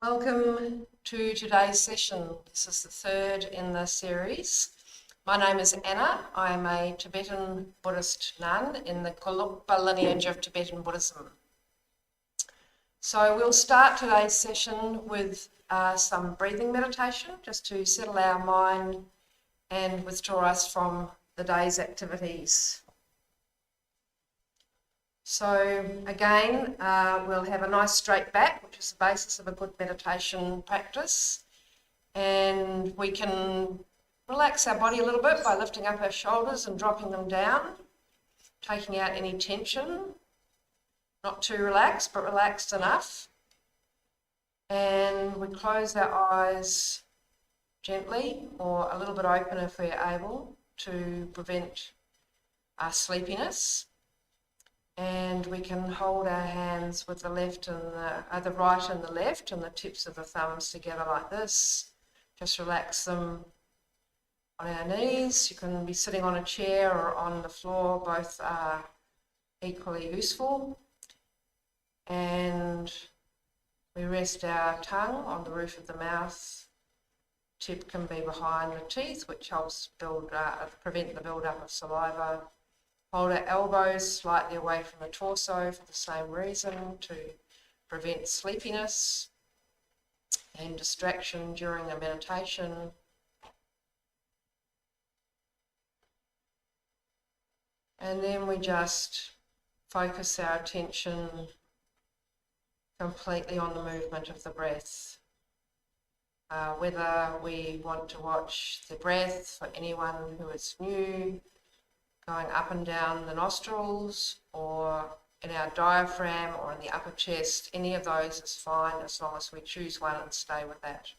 Welcome to today's session. This is the third in the series. My name is Anna. I am a Tibetan Buddhist nun in the Gelugpa lineage of Tibetan Buddhism. So we'll start today's session with some breathing meditation just to settle our mind and withdraw us from the day's activities. So again, we'll have a nice straight back, which is the basis of a good meditation practice. And we can relax our body a little bit by lifting up our shoulders and dropping them down, taking out any tension, not too relaxed, but relaxed enough. And we close our eyes gently or a little bit open if we're able to prevent sleepiness. And we can hold our hands with the left and the right and the left and the tips of the thumbs together like this. Just relax them on our knees. You can be sitting on a chair or on the floor, both are equally useful. And we rest our tongue on the roof of the mouth. Tip can be behind the teeth, which helps prevent the build-up of saliva. Hold our elbows slightly away from the torso for the same reason, to prevent sleepiness and distraction during the meditation. And then we just focus our attention completely on the movement of the breath. Whether we want to watch the breath for anyone who is new, going up and down the nostrils or in our diaphragm or in the upper chest, any of those is fine as long as we choose one and stay with that.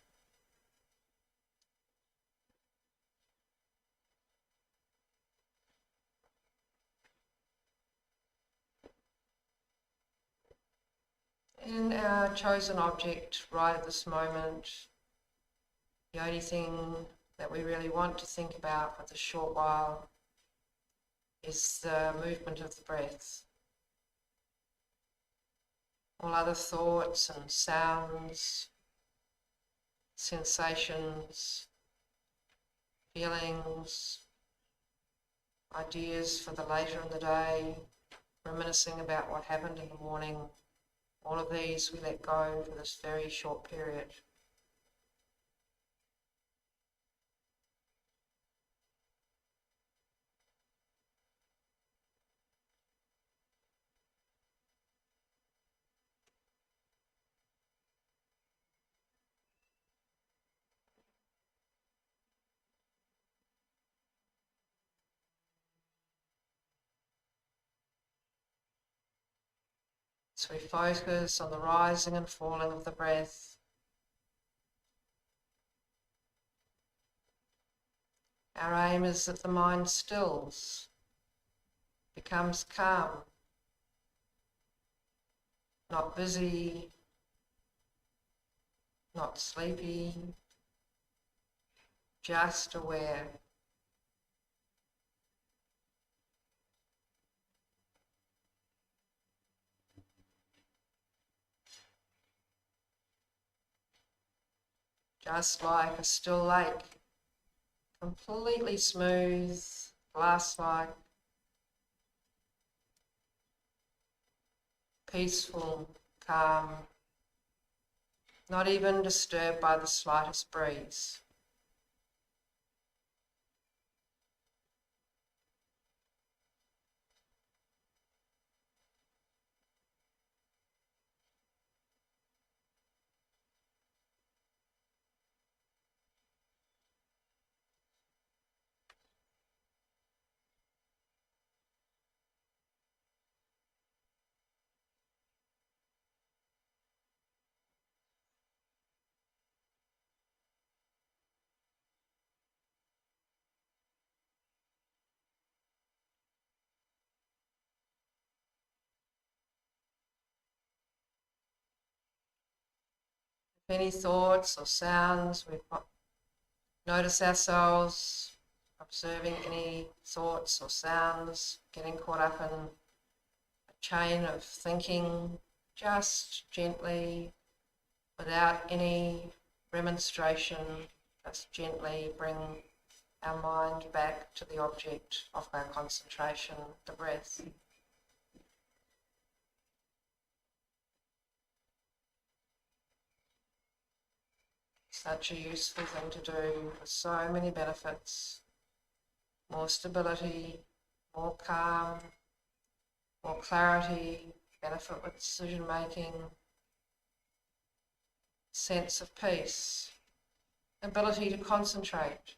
And our chosen object right at this moment, the only thing that we really want to think about for this short while is the movement of the breath. All other thoughts and sounds, sensations, feelings, ideas for the later in the day, reminiscing about what happened in the morning, all of these we let go for this very short period. So we focus on the rising and falling of the breath. Our aim is that the mind stills, becomes calm, not busy, not sleepy, just aware. Just like a still lake, completely smooth, glass-like, peaceful, calm, not even disturbed by the slightest breeze. Any thoughts or sounds, we notice ourselves observing any thoughts or sounds, getting caught up in a chain of thinking, just gently without any remonstration, just gently bring our mind back to the object of our concentration, the breath. Such a useful thing to do with so many benefits. More stability, more calm, more clarity, benefit with decision making, sense of peace, ability to concentrate.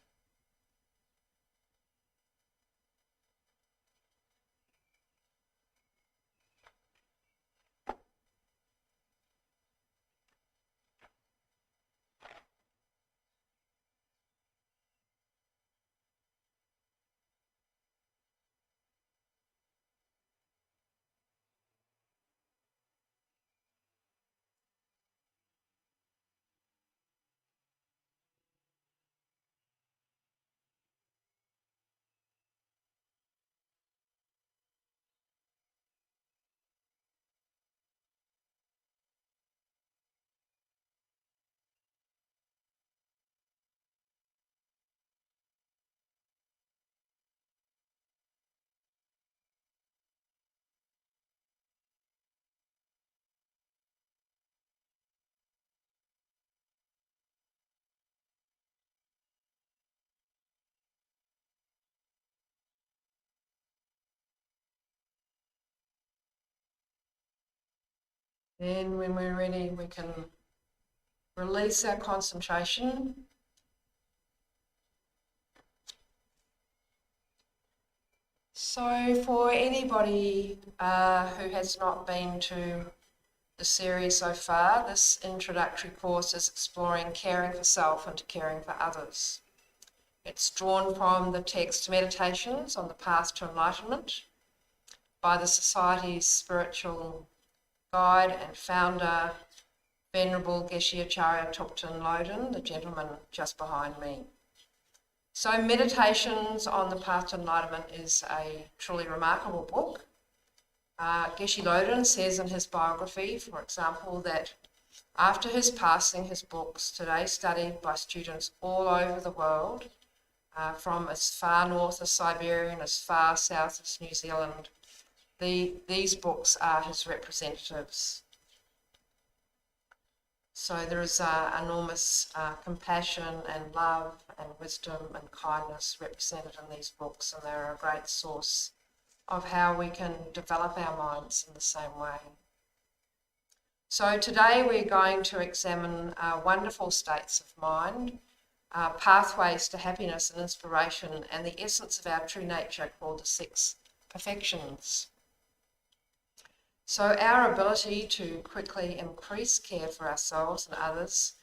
Then when we're ready, we can release our concentration. So for anybody who has not been to the series so far, this introductory course is exploring caring for self and caring for others. It's drawn from the text Meditations on the Path to Enlightenment by the Society's spiritual guide and founder, Venerable Geshe Acharya Thubten Loden, the gentleman just behind me. So Meditations on the Path to Enlightenment is a truly remarkable book. Geshe Loden says in his biography, for example, that after his passing, his books, today studied by students all over the world, from as far north as Siberia and as far south as New Zealand, these books are his representatives. So there is enormous compassion and love and wisdom and kindness represented in these books, and they're a great source of how we can develop our minds in the same way. So today we're going to examine wonderful states of mind, pathways to happiness and inspiration, and the essence of our true nature called the 6 perfections. So our ability to quickly increase care for ourselves and others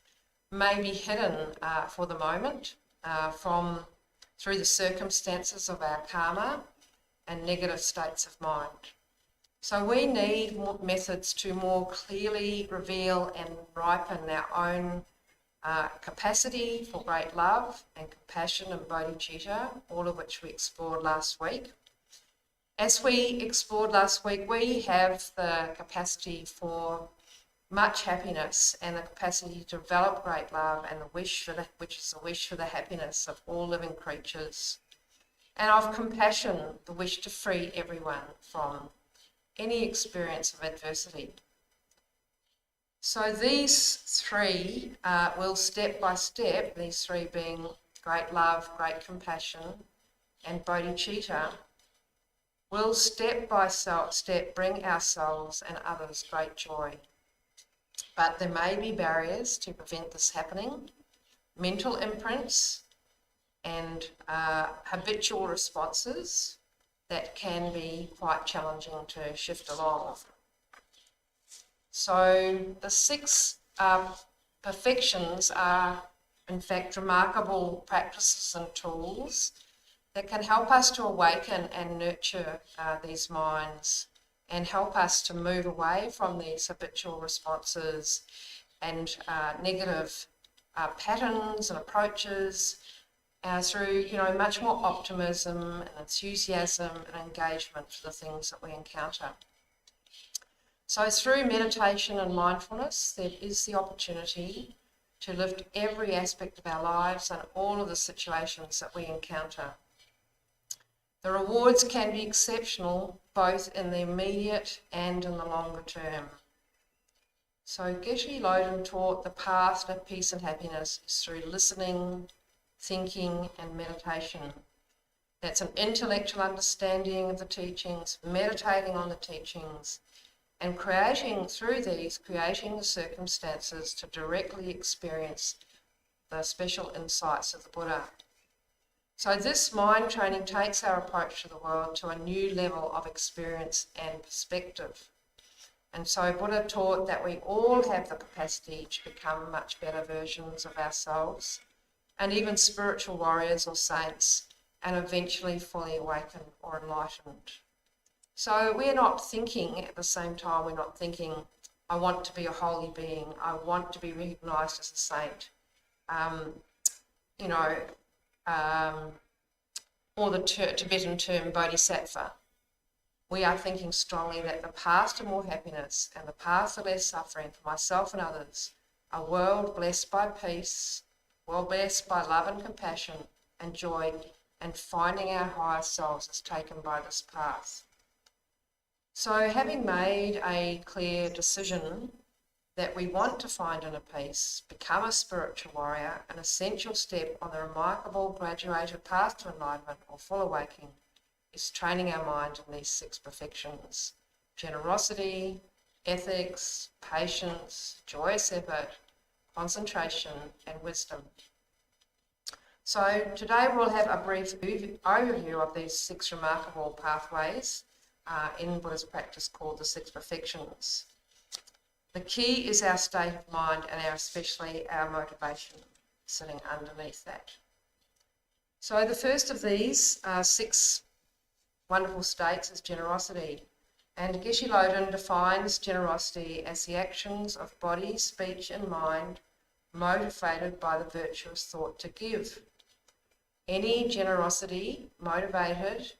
may be hidden for the moment through the circumstances of our karma and negative states of mind. So we need more methods to more clearly reveal and ripen our own capacity for great love and compassion and bodhichitta, all of which we explored last week. As we explored last week, we have the capacity for much happiness and the capacity to develop great love and which is the wish for the happiness of all living creatures, and of compassion, the wish to free everyone from any experience of adversity. So these 3 will step by step, these 3 being great love, great compassion, and bodhicitta, will step by step bring ourselves and others great joy. But there may be barriers to prevent this happening, mental imprints and habitual responses that can be quite challenging to shift along. So the 6 perfections are in fact remarkable practices and tools that can help us to awaken and nurture these minds and help us to move away from these habitual responses and negative patterns and approaches through, much more optimism and enthusiasm and engagement for the things that we encounter. So through meditation and mindfulness, there is the opportunity to lift every aspect of our lives and all of the situations that we encounter. The rewards can be exceptional, both in the immediate and in the longer term. So Geshe Loden taught the path to peace and happiness is through listening, thinking and meditation. That's an intellectual understanding of the teachings, meditating on the teachings, and creating the circumstances to directly experience the special insights of the Buddha. So this mind training takes our approach to the world to a new level of experience and perspective. And so Buddha taught that we all have the capacity to become much better versions of ourselves, and even spiritual warriors or saints, and eventually fully awakened or enlightened. So we're not thinking at the same time, we're not thinking, I want to be a holy being, I want to be recognised as a saint, or the Tibetan term bodhisattva. We are thinking strongly that the path to more happiness and the path to less suffering for myself and others, a world blessed by peace, world blessed by love and compassion and joy, and finding our higher selves is taken by this path. So having made a clear decision that we want to find inner peace, become a spiritual warrior, an essential step on the remarkable graduated path to enlightenment or full awakening is training our mind in these 6 perfections: generosity, ethics, patience, joyous effort, concentration, and wisdom. So today we'll have a brief overview of these 6 remarkable pathways in Buddhist practice called the 6 perfections. The key is our state of mind and especially our motivation sitting underneath that. So the first of these 6 wonderful states is generosity. And Geshe Loden defines generosity as the actions of body, speech and mind motivated by the virtuous thought to give. Any generosity motivated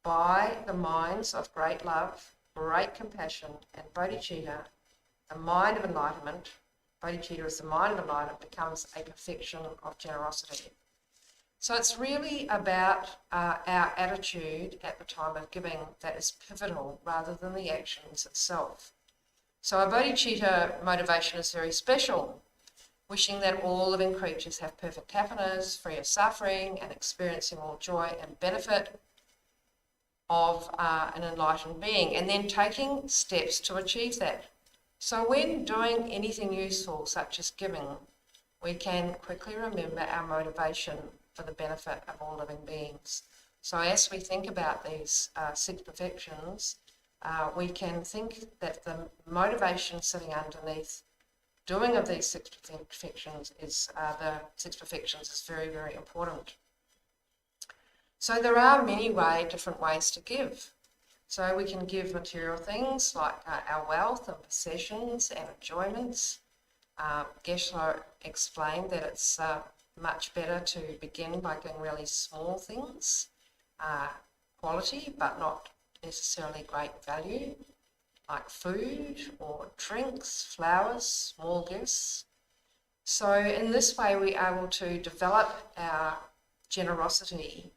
by the minds of great love, great compassion and bodhicitta, the mind of enlightenment, bodhicitta is the mind of enlightenment, becomes a perfection of generosity. So it's really about our attitude at the time of giving that is pivotal rather than the actions itself. So a bodhicitta motivation is very special, wishing that all living creatures have perfect happiness, free of suffering, and experiencing all joy and benefit of an enlightened being, and then taking steps to achieve that. So when doing anything useful, such as giving, we can quickly remember our motivation for the benefit of all living beings. So as we think about these 6 perfections, we can think that the motivation sitting underneath doing of these 6 perfections is very, very important. So there are many different ways to give. So we can give material things like our wealth and possessions and enjoyments. Geshe explained that it's much better to begin by giving really small things, quality but not necessarily great value, like food or drinks, flowers, small gifts. So in this way we are able to develop our generosity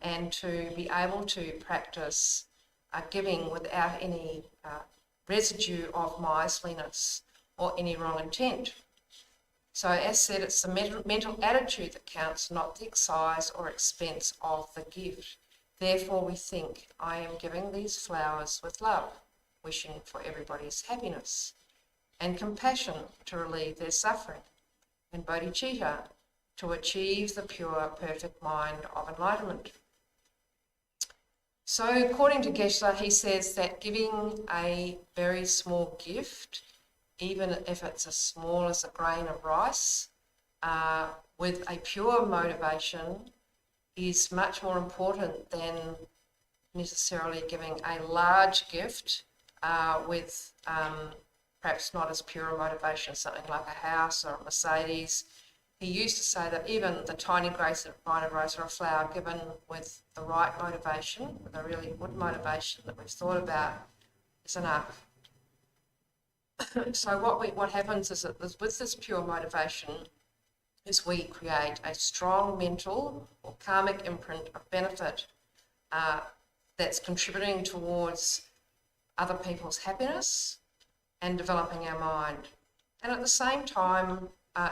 and to be able to practice giving without any residue of miserliness or any wrong intent. So as said, it's the mental attitude that counts, not the size or expense of the gift. Therefore we think, I am giving these flowers with love, wishing for everybody's happiness, and compassion to relieve their suffering, and bodhicitta to achieve the pure, perfect mind of enlightenment. So according to Geshe, he says that giving a very small gift, even if it's as small as a grain of rice, with a pure motivation is much more important than necessarily giving a large gift with perhaps not as pure a motivation, something like a house or a Mercedes. He used to say that even the tiny grain of rice or a flower given with the right motivation, with a really good motivation that we've thought about, is enough. So what happens is that with this pure motivation is we create a strong mental or karmic imprint of benefit that's contributing towards other people's happiness and developing our mind. And at the same time,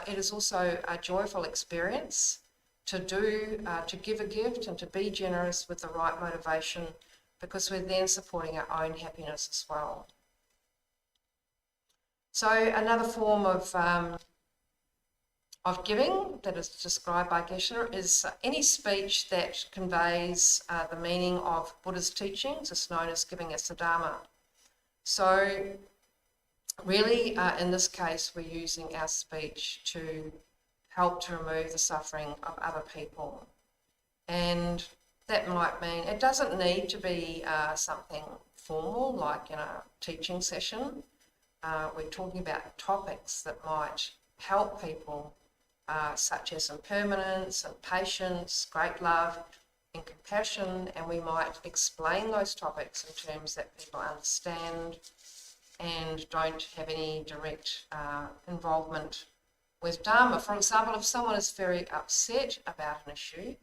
it is also a joyful experience to give a gift and to be generous with the right motivation, because we're then supporting our own happiness as well. So another form of giving that is described by Geshe is any speech that conveys the meaning of Buddha's teachings. It's known as giving Asadama. So really, in this case, we're using our speech to help to remove the suffering of other people. And that might mean, it doesn't need to be something formal like in a teaching session. We're talking about topics that might help people, such as impermanence and patience, great love and compassion, and we might explain those topics in terms that people understand and don't have any direct involvement with Dharma. For example, if someone is very upset about an issue,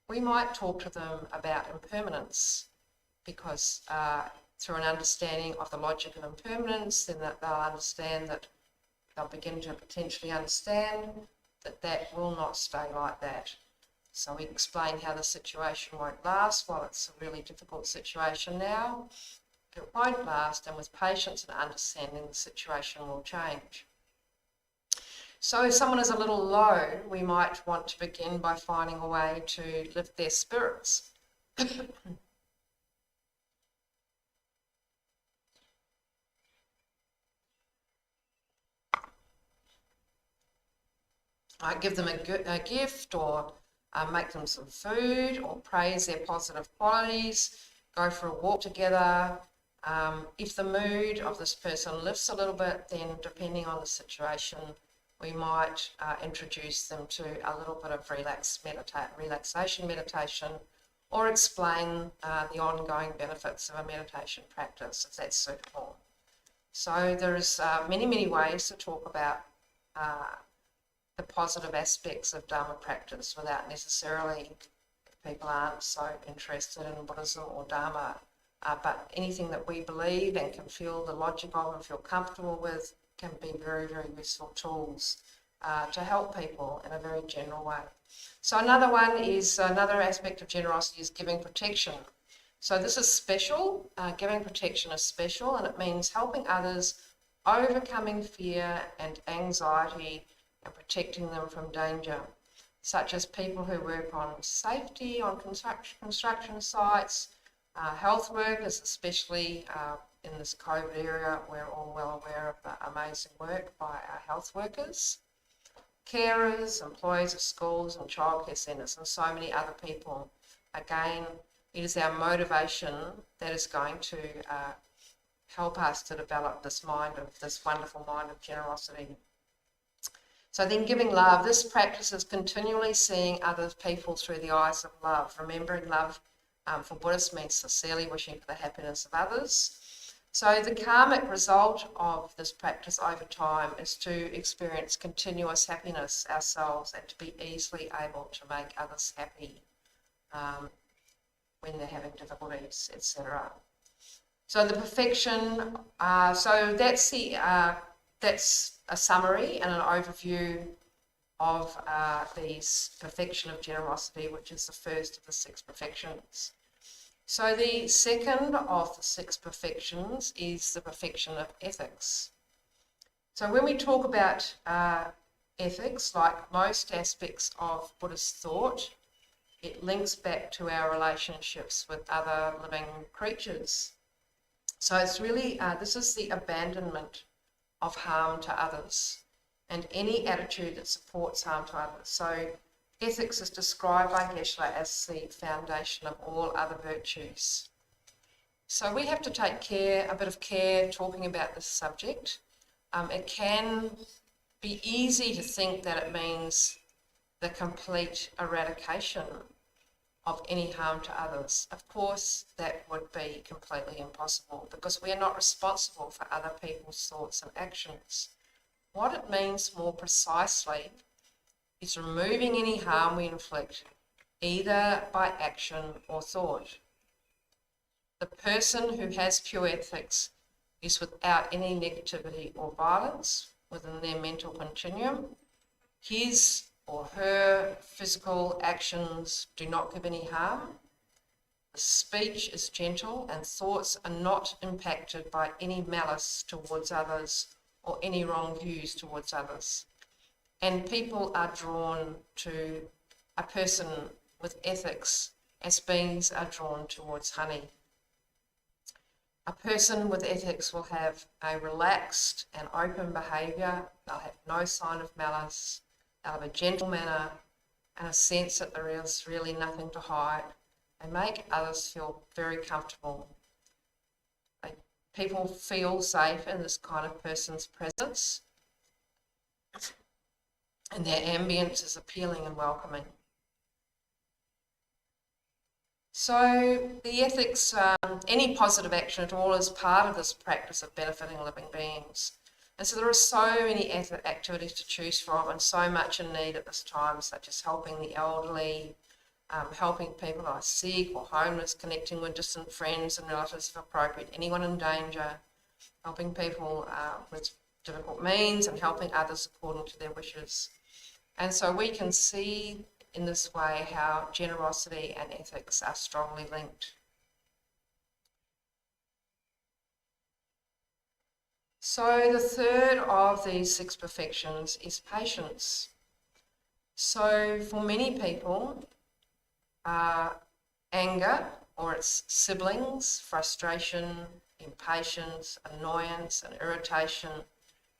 we might talk to them about impermanence, because through an understanding of the logic of impermanence, then that they'll begin to potentially understand that will not stay like that. So we explain how the situation won't last. While it's a really difficult situation now, it won't last, and with patience and understanding, the situation will change. So if someone is a little low, we might want to begin by finding a way to lift their spirits. Give them a gift, or make them some food, or praise their positive qualities, go for a walk together. If the mood of this person lifts a little bit, then depending on the situation, we might introduce them to a little bit of relaxation meditation, or explain the ongoing benefits of a meditation practice, if that's suitable. So there's many ways to talk about the positive aspects of Dharma practice without necessarily, if people aren't so interested in Buddhism or Dharma, but anything that we believe and can feel the logic of and feel comfortable with can be very useful tools to help people in a very general way. So another aspect of generosity is giving protection. So this is special. Giving protection is special, and it means helping others, overcoming fear and anxiety, and protecting them from danger, such as people who work on safety on construction sites, health workers, especially in this COVID era. We're all well aware of the amazing work by our health workers, carers, employees of schools and childcare centres, and so many other people. Again, it is our motivation that is going to help us to develop this wonderful mind of generosity. So then giving love, this practice is continually seeing other people through the eyes of love. Remembering love for Buddhists means sincerely wishing for the happiness of others. So the karmic result of this practice over time is to experience continuous happiness ourselves, and to be easily able to make others happy when they're having difficulties, etc. So the perfection, so that's a summary and an overview of these perfection of generosity, which is the first of the 6 perfections. So the second of the 6 perfections is the perfection of ethics. So when we talk about ethics, like most aspects of Buddhist thought, it links back to our relationships with other living creatures. So it's really, this is the abandonment of harm to others, and any attitude that supports harm to others. So ethics is described by Geshe as the foundation of all other virtues. So we have to take a bit of care talking about this subject. It can be easy to think that it means the complete eradication of any harm to others. Of course, that would be completely impossible because we are not responsible for other people's thoughts and actions. What it means more precisely is removing any harm we inflict, either by action or thought. The person who has pure ethics is without any negativity or violence within their mental continuum. His or her physical actions do not give any harm. The speech is gentle and thoughts are not impacted by any malice towards others or any wrong views towards others. And people are drawn to a person with ethics as beings are drawn towards honey. A person with ethics will have a relaxed and open behaviour. They'll have no sign of malice. They'll have a gentle manner and a sense that there is really nothing to hide. They make others feel very comfortable. People feel safe in this kind of person's presence, and their ambience is appealing and welcoming. So the ethics, any positive action at all is part of this practice of benefiting living beings. And so there are so many activities to choose from and so much in need at this time, such as helping the elderly, helping people who are sick or homeless, connecting with distant friends and relatives if appropriate, anyone in danger, helping people with difficult means and helping others according to their wishes. And so we can see in this way how generosity and ethics are strongly linked. So the third of these 6 perfections is patience. So for many people, anger or its siblings, frustration, impatience, annoyance and irritation,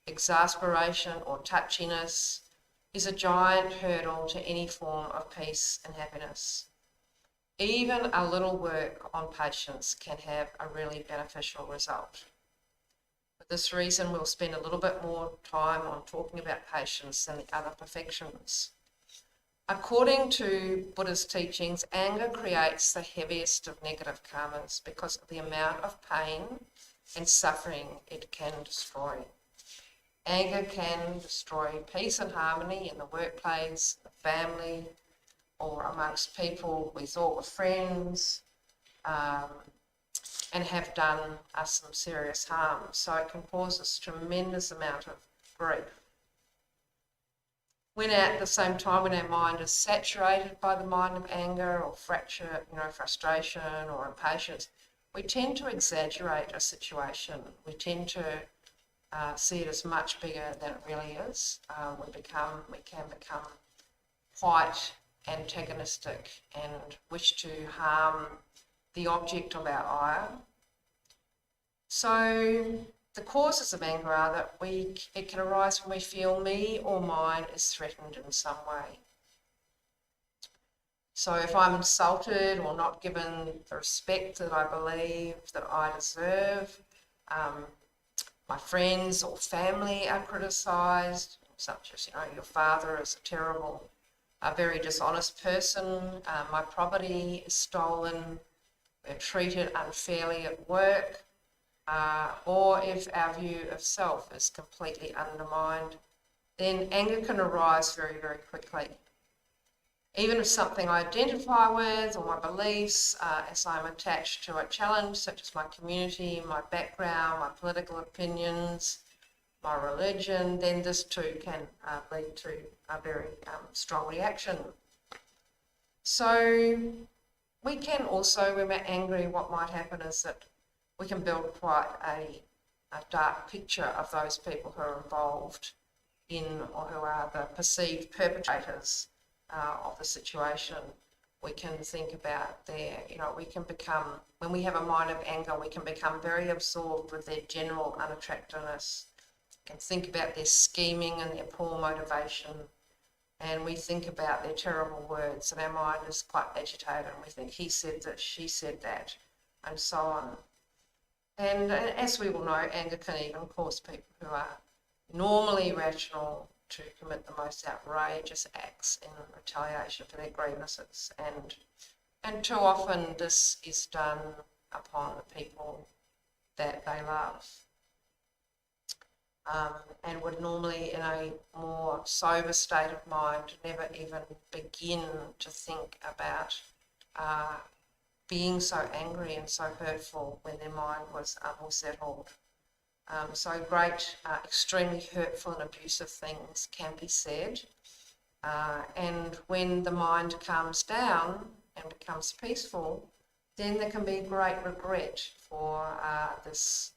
exasperation or touchiness, is a giant hurdle to any form of peace and happiness. Even a little work on patience can have a really beneficial result. For this reason, we'll spend a little bit more time on talking about patience than the other perfections. According to Buddhist teachings, anger creates the heaviest of negative karmas because of the amount of pain and suffering it can destroy. Anger can destroy peace and harmony in the workplace, the family, or amongst people we thought were friends, and have done us some serious harm. So it can cause us a tremendous amount of grief. When at the same time, when our mind is saturated by the mind of anger or frustration or impatience, we tend to exaggerate a situation. We tend to see it as much bigger than it really is. We can become quite antagonistic and wish to harm the object of our ire. So the causes of anger are that it can arise when we feel me or mine is threatened in some way. So if I'm insulted or not given the respect that I believe that I deserve, my friends or family are criticised, such as, your father is a very dishonest person, my property is stolen, we're treated unfairly at work, or if our view of self is completely undermined, then anger can arise very, very quickly. Even if something I identify with or my beliefs, as I'm attached to a challenge such as my community, my background, my political opinions, my religion, then this too can lead to a very strong reaction. So we can also, when we're angry, what might happen is that we can build quite a dark picture of those people who are involved in or who are the perceived perpetrators of the situation. We can think about we can become, when we have a mind of anger, we can become very absorbed with their general unattractiveness. We can think about their scheming and their poor motivation, and we think about their terrible words, and our mind is quite agitated, and we think he said this, she said that, and so on. And as we all know, anger can even cause people who are normally rational to commit the most outrageous acts in retaliation for their grievances. And And too often this is done upon the people that they love. And would normally, in a more sober state of mind, never even begin to think about being so angry and so hurtful when their mind was unsettled. So great, extremely hurtful and abusive things can be said. And when the mind calms down and becomes peaceful, then there can be great regret for this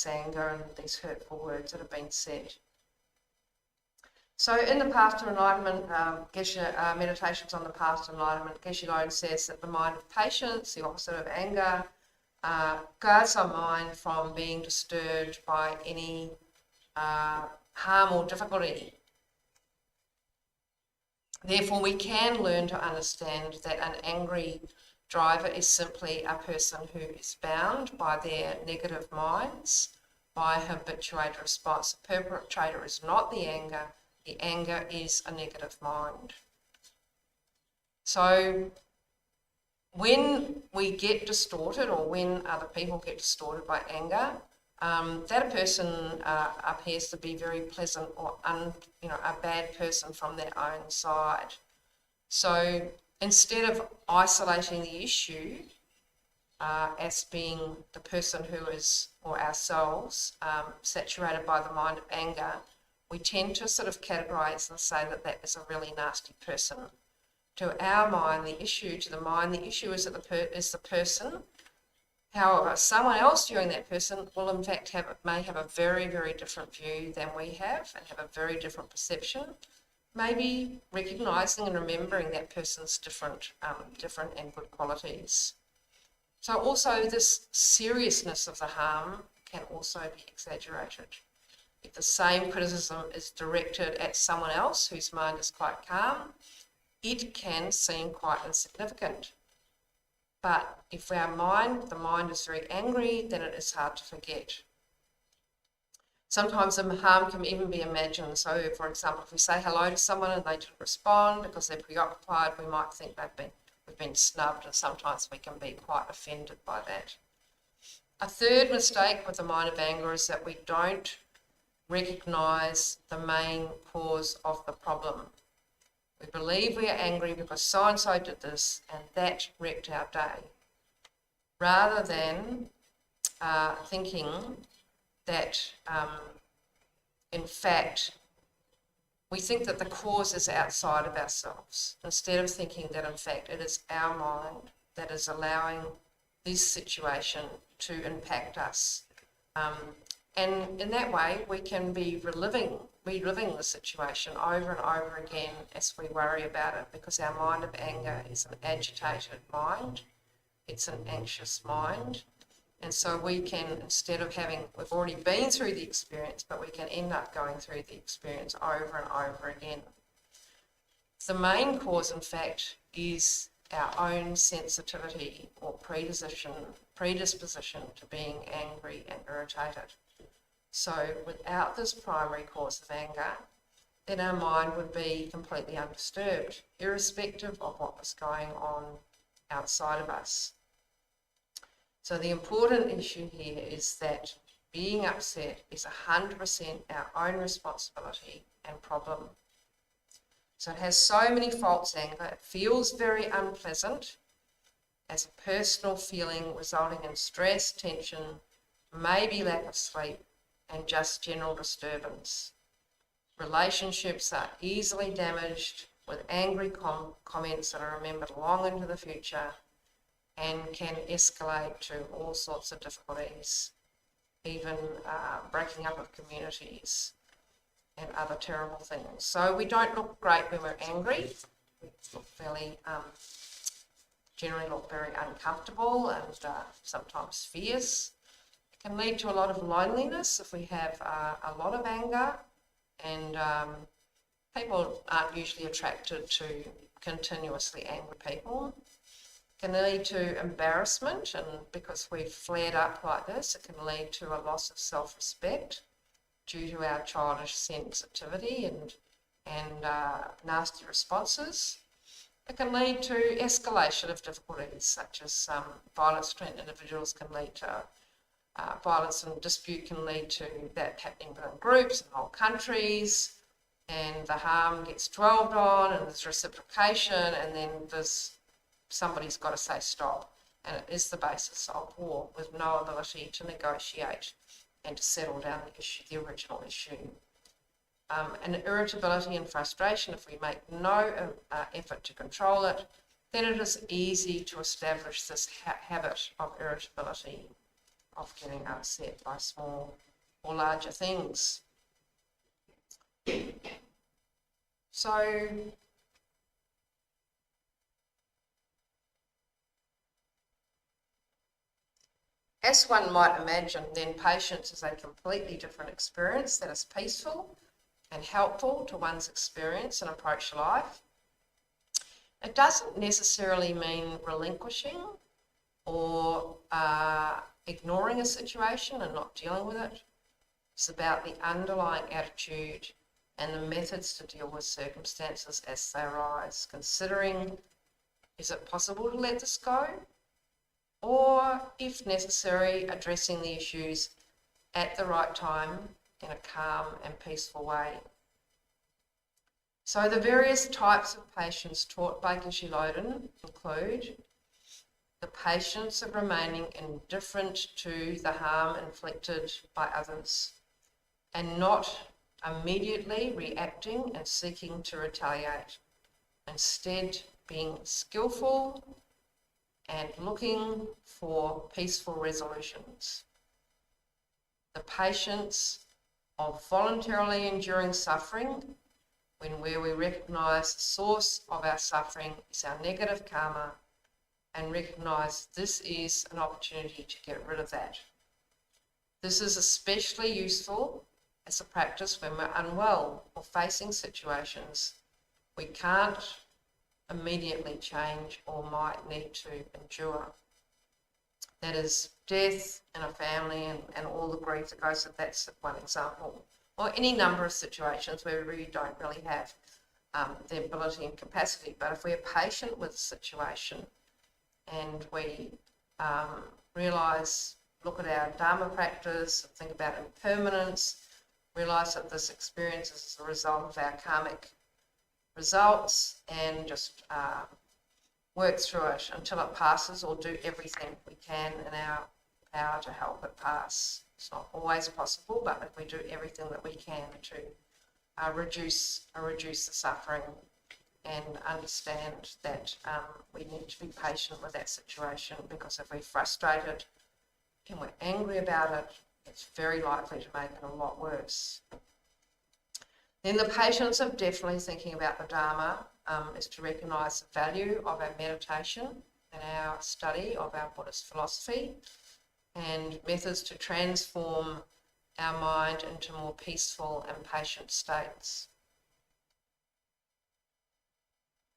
anger and these hurtful words that have been said. So in the Path to Enlightenment, Geshe, Meditations on the Path to Enlightenment, Geshe Loden says that the mind of patience, the opposite of anger, guards our mind from being disturbed by any harm or difficulty. Therefore, we can learn to understand that an angry driver is simply a person who is bound by their negative minds, by a habituated response. The perpetrator is not the anger is a negative mind. So when we get distorted, or when other people get distorted by anger, that person appears to be very pleasant or a bad person from their own side. So instead of isolating the issue as being the person who is, or ourselves, saturated by the mind of anger, we tend to sort of categorise and say that that is a really nasty person. To our mind, the issue, to the mind, the issue is that the person. However, someone else viewing that person will in fact may have a very, very different view than we have, and have a very different perception, maybe recognising and remembering that person's different and good qualities. So also this seriousness of the harm can also be exaggerated. If the same criticism is directed at someone else whose mind is quite calm, it can seem quite insignificant. But if the mind is very angry, then it is hard to forget. Sometimes the harm can even be imagined. So, for example, if we say hello to someone and they didn't respond because they're preoccupied, we might think we've been snubbed, and sometimes we can be quite offended by that. A third mistake with the mind of anger is that we don't recognise the main cause of the problem. We believe we are angry because so-and-so did this and that wrecked our day, rather than thinking that, in fact, we think that the cause is outside of ourselves, instead of thinking that, in fact, it is our mind that is allowing this situation to impact us. And in that way, we can be reliving the situation over and over again as we worry about it, because our mind of anger is an agitated mind, it's an anxious mind. And so we can, instead of we've already been through the experience, but we can end up going through the experience over and over again. The main cause, in fact, is our own sensitivity or predisposition to being angry and irritated. So without this primary cause of anger, then our mind would be completely undisturbed, irrespective of what was going on outside of us. So the important issue here is that being upset is 100% our own responsibility and problem. So it has so many faults, anger. It feels very unpleasant as a personal feeling resulting in stress, tension, maybe lack of sleep, and just general disturbance. Relationships are easily damaged with angry comments that are remembered long into the future, and can escalate to all sorts of difficulties, even breaking up of communities and other terrible things. So we don't look great when we're angry. We look generally look very uncomfortable and sometimes fierce. It can lead to a lot of loneliness if we have a lot of anger, and people aren't usually attracted to continuously angry people. It can lead to embarrassment, and because we've flared up like this, it can lead to a loss of self-respect due to our childish sensitivity and nasty responses. It can lead to escalation of difficulties, such as violence between individuals can lead to violence and dispute can lead to that happening within groups and whole countries, and the harm gets dwelled on and there's reciprocation, and then somebody's got to say stop, and it is the basis of war, with no ability to negotiate and to settle down the issue, the original issue. And irritability and frustration, if we make no effort to control it, then it is easy to establish this habit of irritability, of getting upset by small or larger things. So, as one might imagine, then patience is a completely different experience that is peaceful and helpful to one's experience and approach to life. It doesn't necessarily mean relinquishing or ignoring a situation and not dealing with it. It's about the underlying attitude and the methods to deal with circumstances as they arise, considering, is it possible to let this go? Or, if necessary, addressing the issues at the right time in a calm and peaceful way. So the various types of patience taught by Geshe Loden include the patience of remaining indifferent to the harm inflicted by others and not immediately reacting and seeking to retaliate. Instead, being skillful and looking for peaceful resolutions. The patience of voluntarily enduring suffering where we recognise the source of our suffering is our negative karma and recognise this is an opportunity to get rid of that. This is especially useful as a practice when we're unwell or facing situations we can't immediately change or might need to endure. That is death in a family and all the grief that goes with that's one example. Or any number of situations where we don't really have the ability and capacity. But if we're patient with the situation and we realise, look at our Dharma practice, think about impermanence, realise that this experience is a result of our karmic results, and just work through it until it passes, or do everything we can in our power to help it pass. It's not always possible, but if we do everything that we can to reduce the suffering and understand that we need to be patient with that situation, because if we're frustrated and we're angry about it, it's very likely to make it a lot worse. Then the patience of definitely thinking about the Dharma is to recognise the value of our meditation and our study of our Buddhist philosophy and methods to transform our mind into more peaceful and patient states.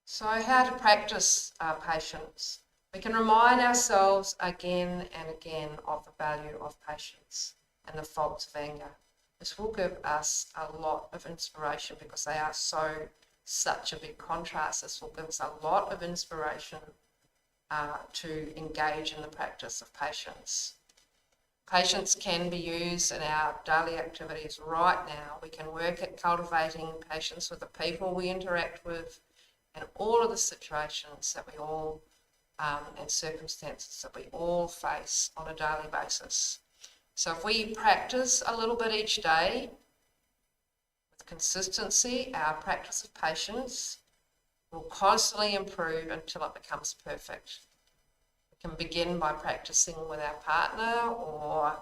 So how to practice patience? We can remind ourselves again and again of the value of patience and the faults of anger. This will give us a lot of inspiration because they are such a big contrast. This will give us a lot of inspiration to engage in the practice of patience. Patience can be used in our daily activities right now. We can work at cultivating patience with the people we interact with and all of the situations that we all and circumstances that we all face on a daily basis. So if we practice a little bit each day with consistency, our practice of patience will constantly improve until it becomes perfect. We can begin by practicing with our partner or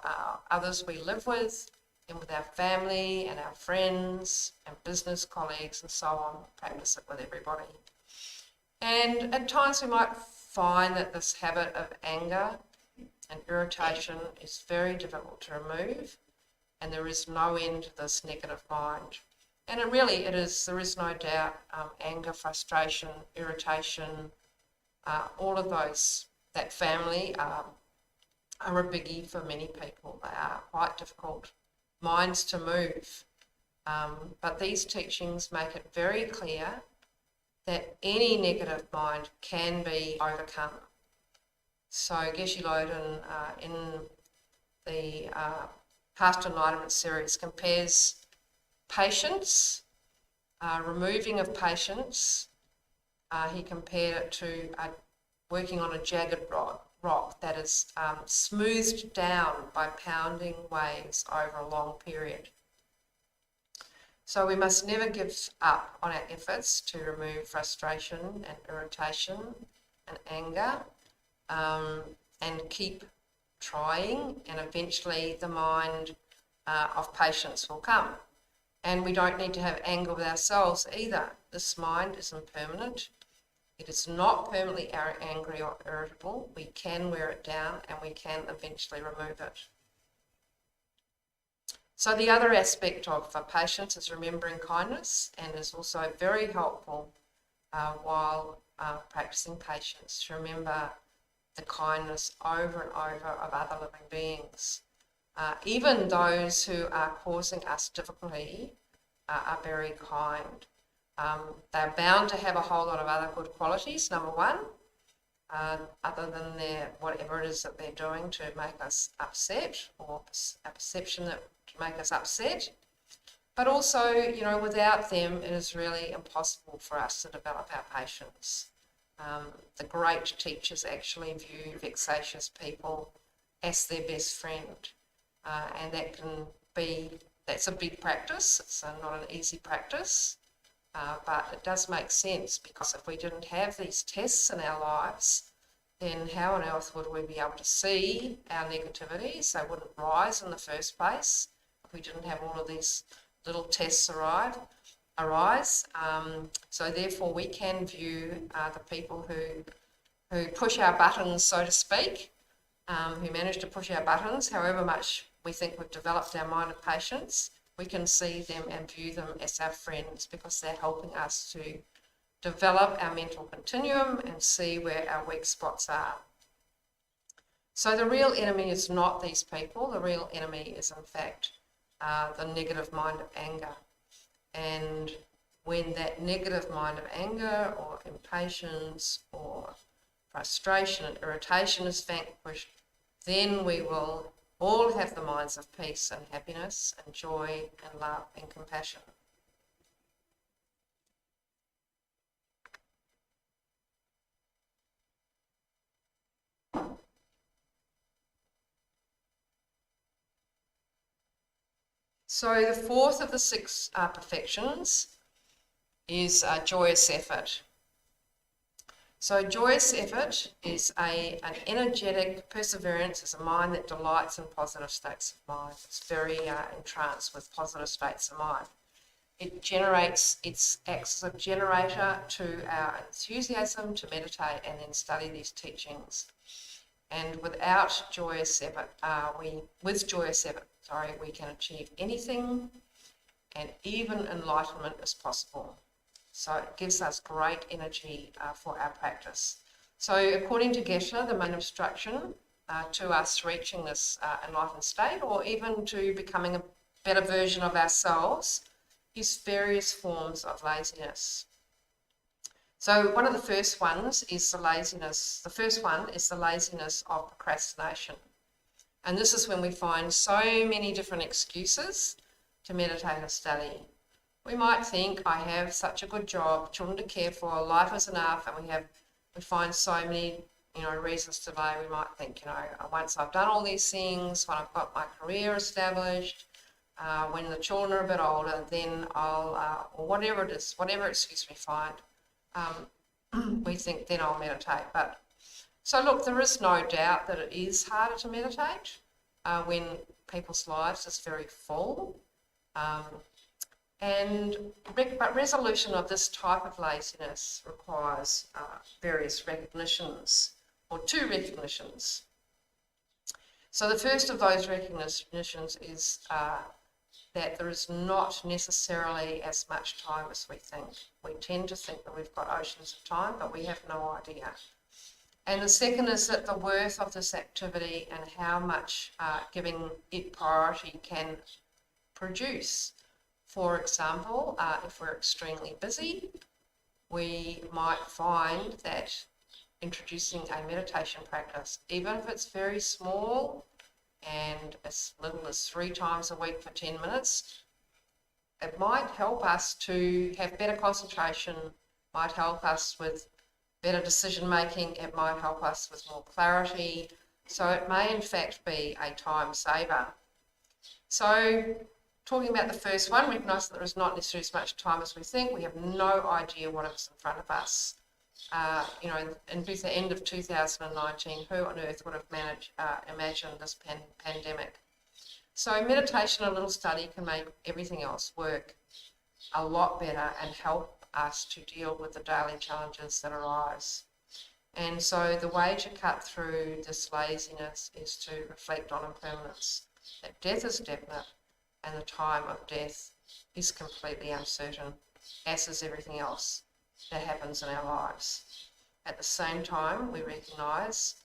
others we live with, and with our family and our friends and business colleagues and so on. Practice it with everybody. And at times we might find that this habit of anger and irritation is very difficult to remove, and there is no end to this negative mind. And it is, there is no doubt, anger, frustration, irritation, all of those, that family are a biggie for many people. They are quite difficult minds to move. But these teachings make it very clear that any negative mind can be overcome. So Geshe Loden in the Past Enlightenment series compares patience, removing of patience. He compared it to working on a jagged rock that is smoothed down by pounding waves over a long period. So we must never give up on our efforts to remove frustration and irritation and anger, and keep trying, and eventually the mind of patience will come. And we don't need to have anger with ourselves either. This mind is impermanent. It is not permanently angry or irritable. We can wear it down and we can eventually remove it. So the other aspect of patience is remembering kindness, and is also very helpful while practicing patience to remember the kindness over and over of other living beings. Even those who are causing us difficulty are very kind. They're bound to have a whole lot of other good qualities, number one, other than whatever it is that they're doing to make us upset, or a perception that to make us upset. But also, without them, it is really impossible for us to develop our patience. The great teachers actually view vexatious people as their best friend, and that's a big practice. It's not an easy practice, but it does make sense, because if we didn't have these tests in our lives, then how on earth would we be able to see our negativities? They wouldn't rise in the first place if we didn't have all of these little tests arise. So therefore we can view the people who push our buttons, so to speak, who manage to push our buttons, however much we think we've developed our mind of patience, we can see them and view them as our friends, because they're helping us to develop our mental continuum and see where our weak spots are. So the real enemy is not these people. The real enemy is, in fact, the negative mind of anger. And when that negative mind of anger or impatience or frustration and irritation is vanquished, then we will all have the minds of peace and happiness and joy and love and compassion. So the fourth of the six perfections is joyous effort. So joyous effort is an energetic perseverance. It's a mind that delights in positive states of mind. It's very entranced with positive states of mind. It acts as a generator to our enthusiasm to meditate and then study these teachings. And without joyous effort, we can achieve anything, and even enlightenment is possible. So it gives us great energy for our practice. So according to Geshe, the main obstruction to us reaching this enlightened state, or even to becoming a better version of ourselves, is various forms of laziness. So one of the first ones is the laziness. The first one is the laziness of procrastination. And this is when we find so many different excuses to meditate and study. We might think, I have such a good job, children to care for, life is enough, and we find so many reasons to delay. We might think, once I've done all these things, when I've got my career established, when the children are a bit older, then I'll, or whatever it is, whatever excuse we find, we think then I'll meditate. So look, there is no doubt that it is harder to meditate when people's lives is very full. But resolution of this type of laziness requires various recognitions, or two recognitions. So the first of those recognitions is that there is not necessarily as much time as we think. We tend to think that we've got oceans of time, but we have no idea. And the second is that the worth of this activity and how much giving it priority can produce. For example, if we're extremely busy, we might find that introducing a meditation practice, even if it's very small and as little as 3 times a week for 10 minutes, it might help us to have better concentration, might help us with better decision making, it might help us with more clarity. So it may in fact be a time saver. So talking about the first one, recognise that there is not necessarily as much time as we think. We have no idea what is in front of us. In the end of 2019, who on earth would have imagined this pandemic? So meditation, a little study, can make everything else work a lot better and help us to deal with the daily challenges that arise. And so the way to cut through this laziness is to reflect on impermanence, that death is definite and the time of death is completely uncertain, as is everything else that happens in our lives. At the same time, we recognise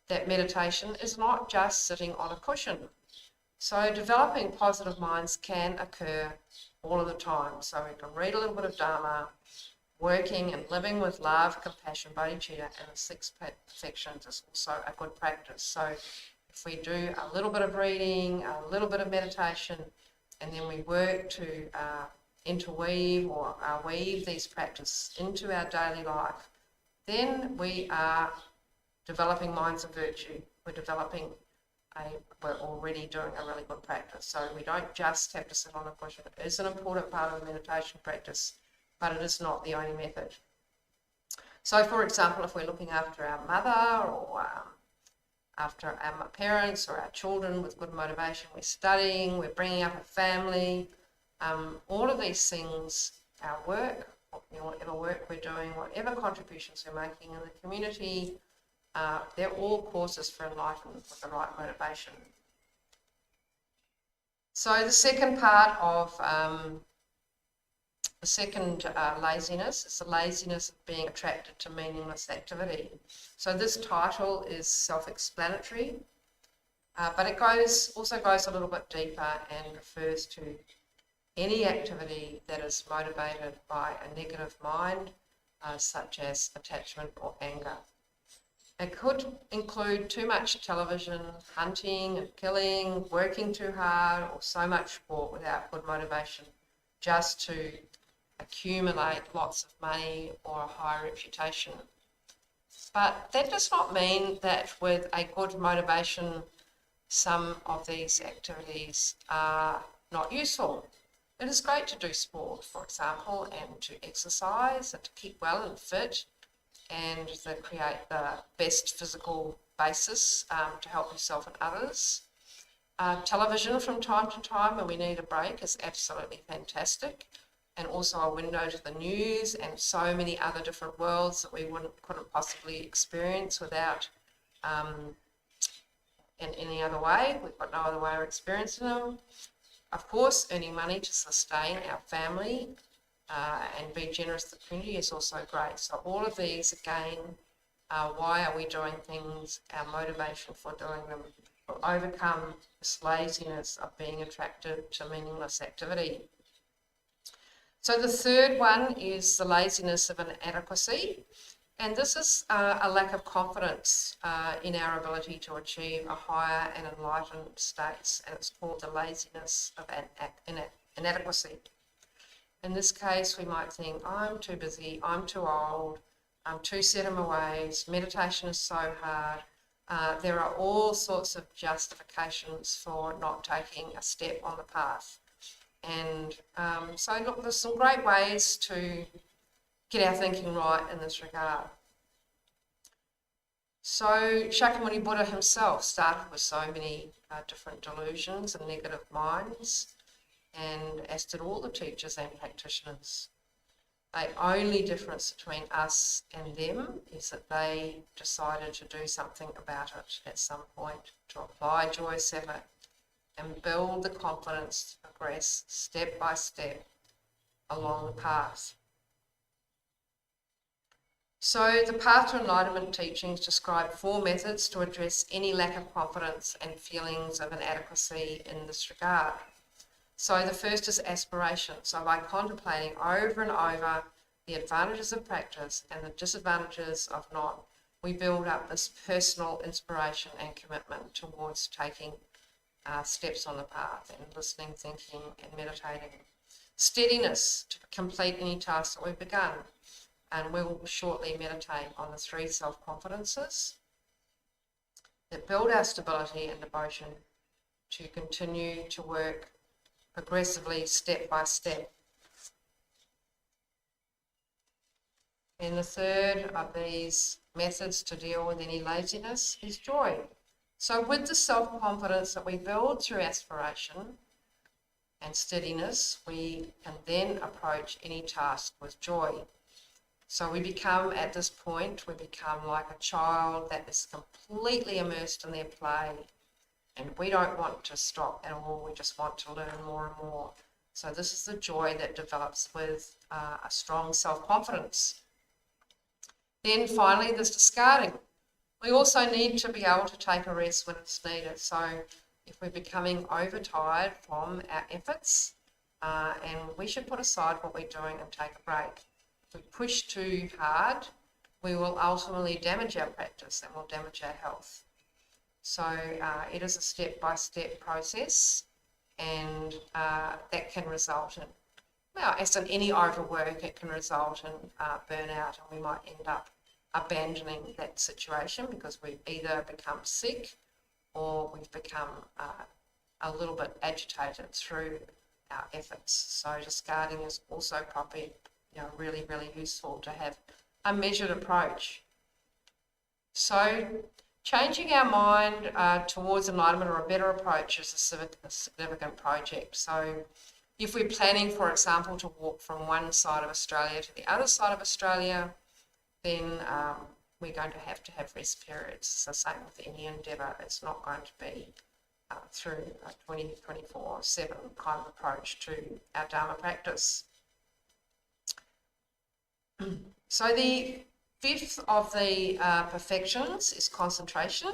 that meditation is not just sitting on a cushion. So developing positive minds can occur all of the time. So we can read a little bit of Dharma, working and living with love, compassion, bodhichitta, and the 6 perfections is also a good practice. So if we do a little bit of reading, a little bit of meditation, and then we work to interweave or weave these practices into our daily life, then we are developing minds of virtue. We're already doing a really good practice. So we don't just have to sit on a cushion. It is an important part of the meditation practice, but it is not the only method. So for example, if we're looking after our mother or after our parents or our children with good motivation, we're studying, we're bringing up a family, all of these things, our work, whatever work we're doing, whatever contributions we're making in the community, they're all courses for enlightenment with the right motivation. So the second part of laziness is the laziness of being attracted to meaningless activity. So this title is self-explanatory, but it also goes a little bit deeper and refers to any activity that is motivated by a negative mind, such as attachment or anger. It could include too much television, hunting and killing, working too hard, or so much sport without good motivation, just to accumulate lots of money or a high reputation. But that does not mean that with a good motivation, some of these activities are not useful. It is great to do sport, for example, and to exercise and to keep well and fit, and to create the best physical basis to help yourself and others. Television from time to time when we need a break is absolutely fantastic, and also a window to the news and so many other different worlds that we couldn't possibly experience without in any other way. We've got no other way of experiencing them. Of course, earning money to sustain our family and be generous to the community is also great. So all of these, again, why are we doing things, our motivation for doing them, will overcome this laziness of being attracted to meaningless activity. So the third one is the laziness of inadequacy, and this is a lack of confidence in our ability to achieve a higher and enlightened state, and it's called the laziness of inadequacy. In this case, we might think, I'm too busy, I'm too old, I'm too set in my ways, meditation is so hard. There are all sorts of justifications for not taking a step on the path. And so look, there's some great ways to get our thinking right in this regard. So Shakyamuni Buddha himself started with so many different delusions and negative minds, and as did all the teachers and practitioners. The only difference between us and them is that they decided to do something about it at some point, to apply joyous effort and build the confidence to progress step by step along the path. So the Path to Enlightenment teachings describe 4 methods to address any lack of confidence and feelings of inadequacy in this regard. So the first is aspiration. So by contemplating over and over the advantages of practice and the disadvantages of not, we build up this personal inspiration and commitment towards taking steps on the path and listening, thinking, and meditating. Steadiness to complete any task that we've begun. And we will shortly meditate on the 3 self-confidences that build our stability and devotion to continue to work progressively, step by step. And the third of these methods to deal with any laziness is joy. So with the self-confidence that we build through aspiration and steadiness, we can then approach any task with joy. So we become, at this point, we become like a child that is completely immersed in their play, and we don't want to stop at all, we just want to learn more and more. So this is the joy that develops with a strong self-confidence. Then finally, there's discarding. We also need to be able to take a rest when it's needed. So if we're becoming overtired from our efforts, and we should put aside what we're doing and take a break. If we push too hard, we will ultimately damage our practice and will damage our health. So it is a step-by-step process, and that can result in, well, as in any overwork, it can result in burnout, and we might end up abandoning that situation because we've either become sick or we've become a little bit agitated through our efforts. So discarding is also probably, really, really useful to have a measured approach. So changing our mind towards enlightenment or a better approach is a significant project. So if we're planning, for example, to walk from one side of Australia to the other side of Australia, then we're going to have rest periods. It's the same with any endeavour. It's not going to be through a 24/7 kind of approach to our Dharma practice. So the 5th of the perfections is concentration,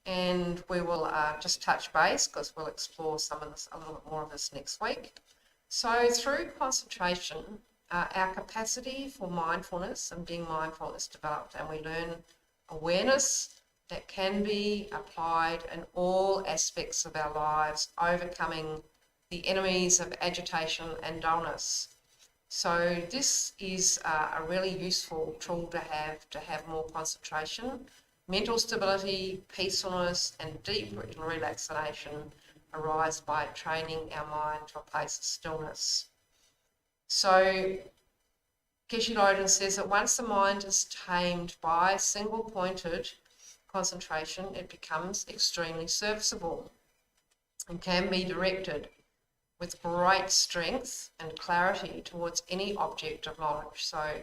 and we will just touch base because we'll explore some of this, a little bit more of this next week. So through concentration, our capacity for mindfulness and being mindful is developed, and we learn awareness that can be applied in all aspects of our lives, overcoming the enemies of agitation and dullness. So this is a really useful tool to have more concentration. Mental stability, peacefulness, and deep relaxation arise by training our mind to a place of stillness. So Geshe Loden says that once the mind is tamed by single-pointed concentration, it becomes extremely serviceable and can be directed with great strength and clarity towards any object of knowledge. So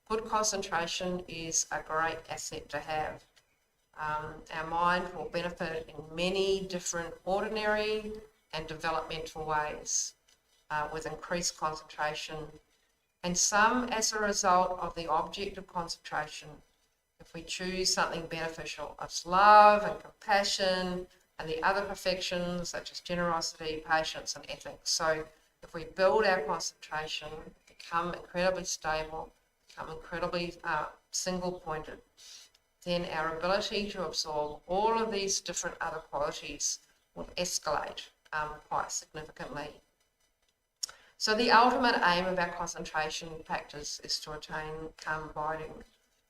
good concentration is a great asset to have. Our mind will benefit in many different ordinary and developmental ways with increased concentration, and some as a result of the object of concentration. If we choose something beneficial, as love and compassion and the other perfections such as generosity, patience and ethics. So if we build our concentration, become incredibly stable, become incredibly single-pointed, then our ability to absorb all of these different other qualities will escalate quite significantly. So the ultimate aim of our concentration practice is to attain calm abiding.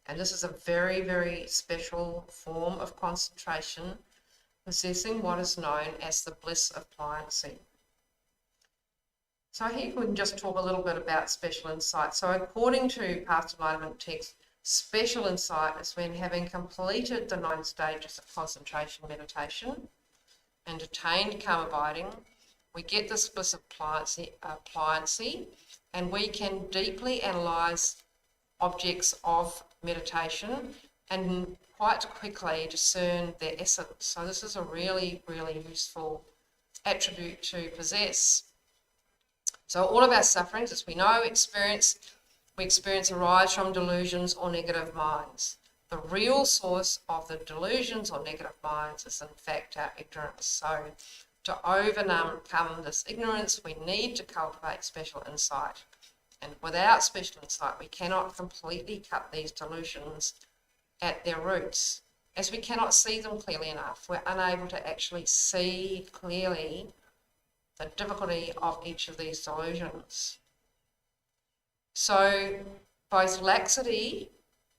And this is a very, very special form of concentration, possessing what is known as the bliss of pliancy. So here we can just talk a little bit about special insight. So according to Path to Enlightenment text, special insight is when, having completed the 9 stages of concentration meditation and attained calm abiding, we get this bliss of pliancy, and we can deeply analyse objects of meditation and quite quickly discern their essence. So this is a really, really useful attribute to possess. So all of our sufferings, as we know, we experience arise from delusions or negative minds. The real source of the delusions or negative minds is in fact our ignorance. So to overcome this ignorance, we need to cultivate special insight. And without special insight, we cannot completely cut these delusions at their roots. As we cannot see them clearly enough, we're unable to actually see clearly the difficulty of each of these delusions. So both laxity,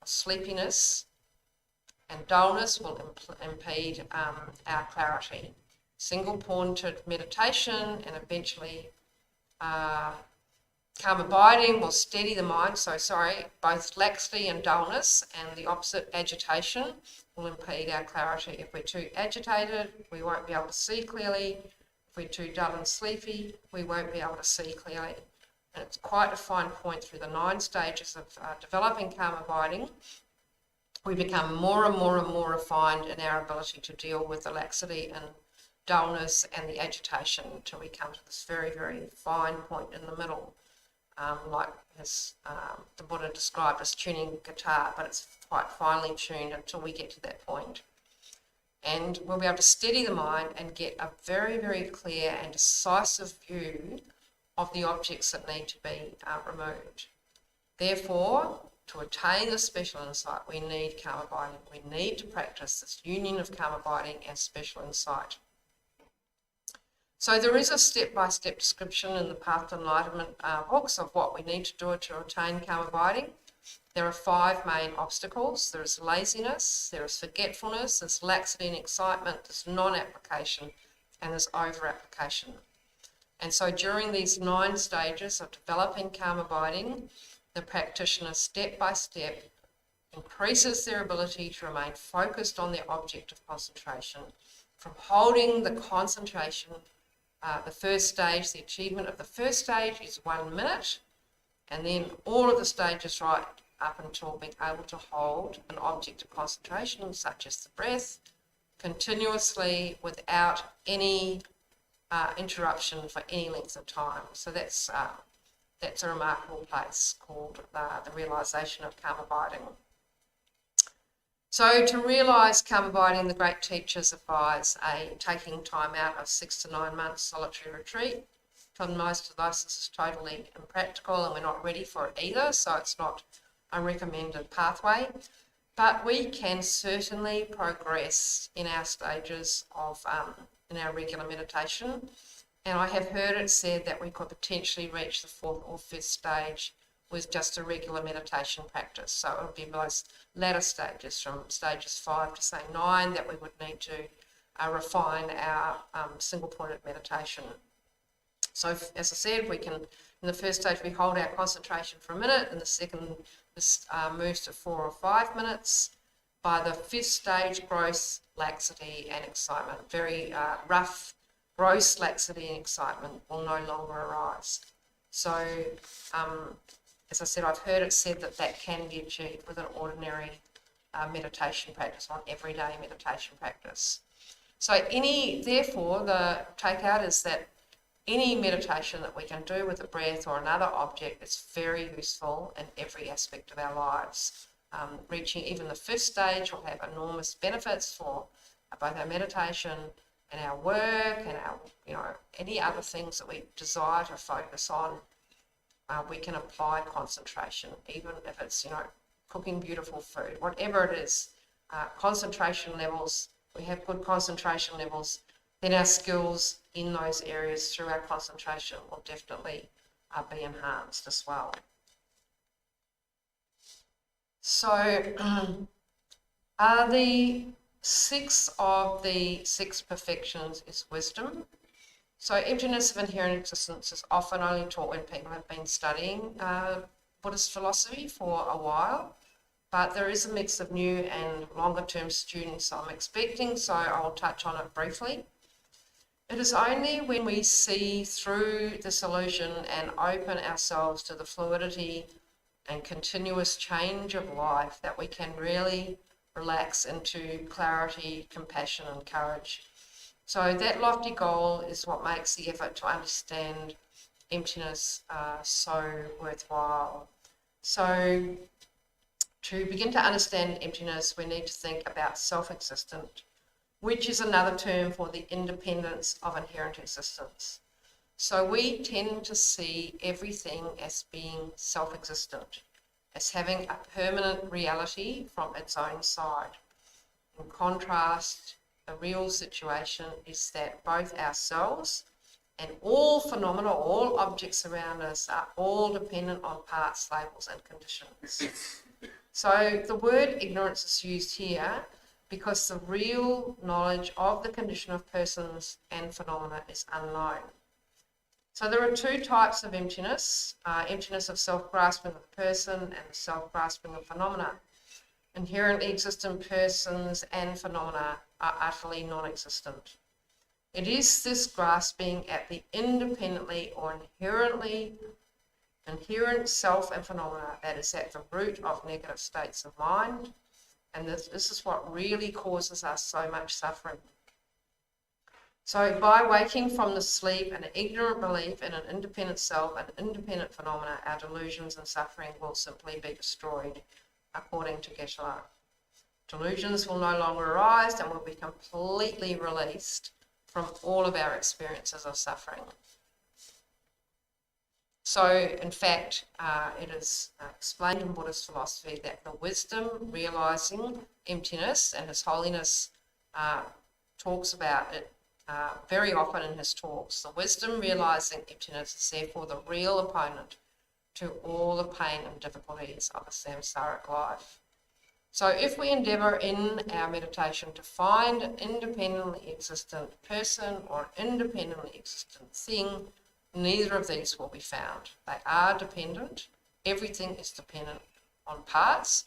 sleepiness, and dullness will impede our clarity. Single-pointed meditation and eventually calm abiding will steady the mind. Both laxity and dullness, and the opposite, agitation, will impede our clarity. If we're too agitated, we won't be able to see clearly. If we're too dull and sleepy, we won't be able to see clearly. And it's quite a fine point through the 9 stages of developing calm abiding. We become more and more and more refined in our ability to deal with the laxity and dullness and the agitation until we come to this very, very fine point in the middle, like as the Buddha described as tuning a guitar, but it's quite finely tuned until we get to that point. And we'll be able to steady the mind and get a very, very clear and decisive view of the objects that need to be removed. Therefore, to attain this special insight, we need calm abiding. We need to practice this union of calm abiding and special insight. So there is a step-by-step description in the Path to Enlightenment books of what we need to do to attain calm abiding. There are 5 main obstacles. There is laziness, there is forgetfulness, there's laxity and excitement, there's non-application, and there's over-application. And so during these 9 stages of developing calm abiding, the practitioner step by step increases their ability to remain focused on their object of concentration. From holding the concentration, the first stage, the achievement of the first stage is 1 minute, and then all of the stages right up until being able to hold an object of concentration, such as the breath, continuously without any interruption for any length of time. So that's a remarkable place called the realisation of calm abiding. So to realise calm abiding, the great teachers advise taking time out of 6 to 9 months solitary retreat. For most of us, this is totally impractical and we're not ready for it either, so it's not a recommended pathway. But we can certainly progress in our stages of in our regular meditation. And I have heard it said that we could potentially reach the 4th or 5th stage with just a regular meditation practice. So it would be those latter stages, from stages 5 to say 9, that we would need to refine our single-pointed meditation. So as I said, we can, in the first stage, we hold our concentration for a minute. In the second, this moves to 4 or 5 minutes. By the 5th stage, gross laxity and excitement, very rough, gross laxity and excitement will no longer arise. So, as I said, I've heard it said that can be achieved with an ordinary meditation practice, or an everyday meditation practice. So therefore, the takeout is that any meditation that we can do with the breath or another object is very useful in every aspect of our lives. Reaching even the 5th stage will have enormous benefits for both our meditation and our work and our, any other things that we desire to focus on. We can apply concentration, even if it's, cooking beautiful food, whatever it is. Concentration levels, we have good concentration levels, then our skills in those areas through our concentration will definitely be enhanced as well. So the 6th of the 6 perfections is wisdom. So emptiness of inherent existence is often only taught when people have been studying Buddhist philosophy for a while, but there is a mix of new and longer term students I'm expecting, so I'll touch on it briefly. It is only when we see through this illusion and open ourselves to the fluidity and continuous change of life that we can really relax into clarity, compassion and courage. So that lofty goal is what makes the effort to understand emptiness so worthwhile. So to begin to understand emptiness, we need to think about self-existent, which is another term for the independence of inherent existence. So we tend to see everything as being self-existent, as having a permanent reality from its own side. In contrast, the real situation is that both ourselves and all phenomena, all objects around us are all dependent on parts, labels and conditions. So the word ignorance is used here because the real knowledge of the condition of persons and phenomena is unknown. So there are two types of emptiness, emptiness of self-grasping of the person and the self-grasping of phenomena. Inherently existent persons and phenomena are utterly non-existent. It is this grasping at the independently or inherent self and phenomena that is at the root of negative states of mind, and this is what really causes us so much suffering. So by waking from the sleep and an ignorant belief in an independent self and independent phenomena, our delusions and suffering will simply be destroyed, according to Geshe. Delusions will no longer arise and will be completely released from all of our experiences of suffering. So, in fact, it is explained in Buddhist philosophy that the wisdom realising emptiness, and His Holiness talks about it very often in his talks. The wisdom realising emptiness is therefore the real opponent to all the pain and difficulties of a samsaric life. So if we endeavour in our meditation to find an independently existent person or an independently existent thing, neither of these will be found. They are dependent. Everything is dependent on parts,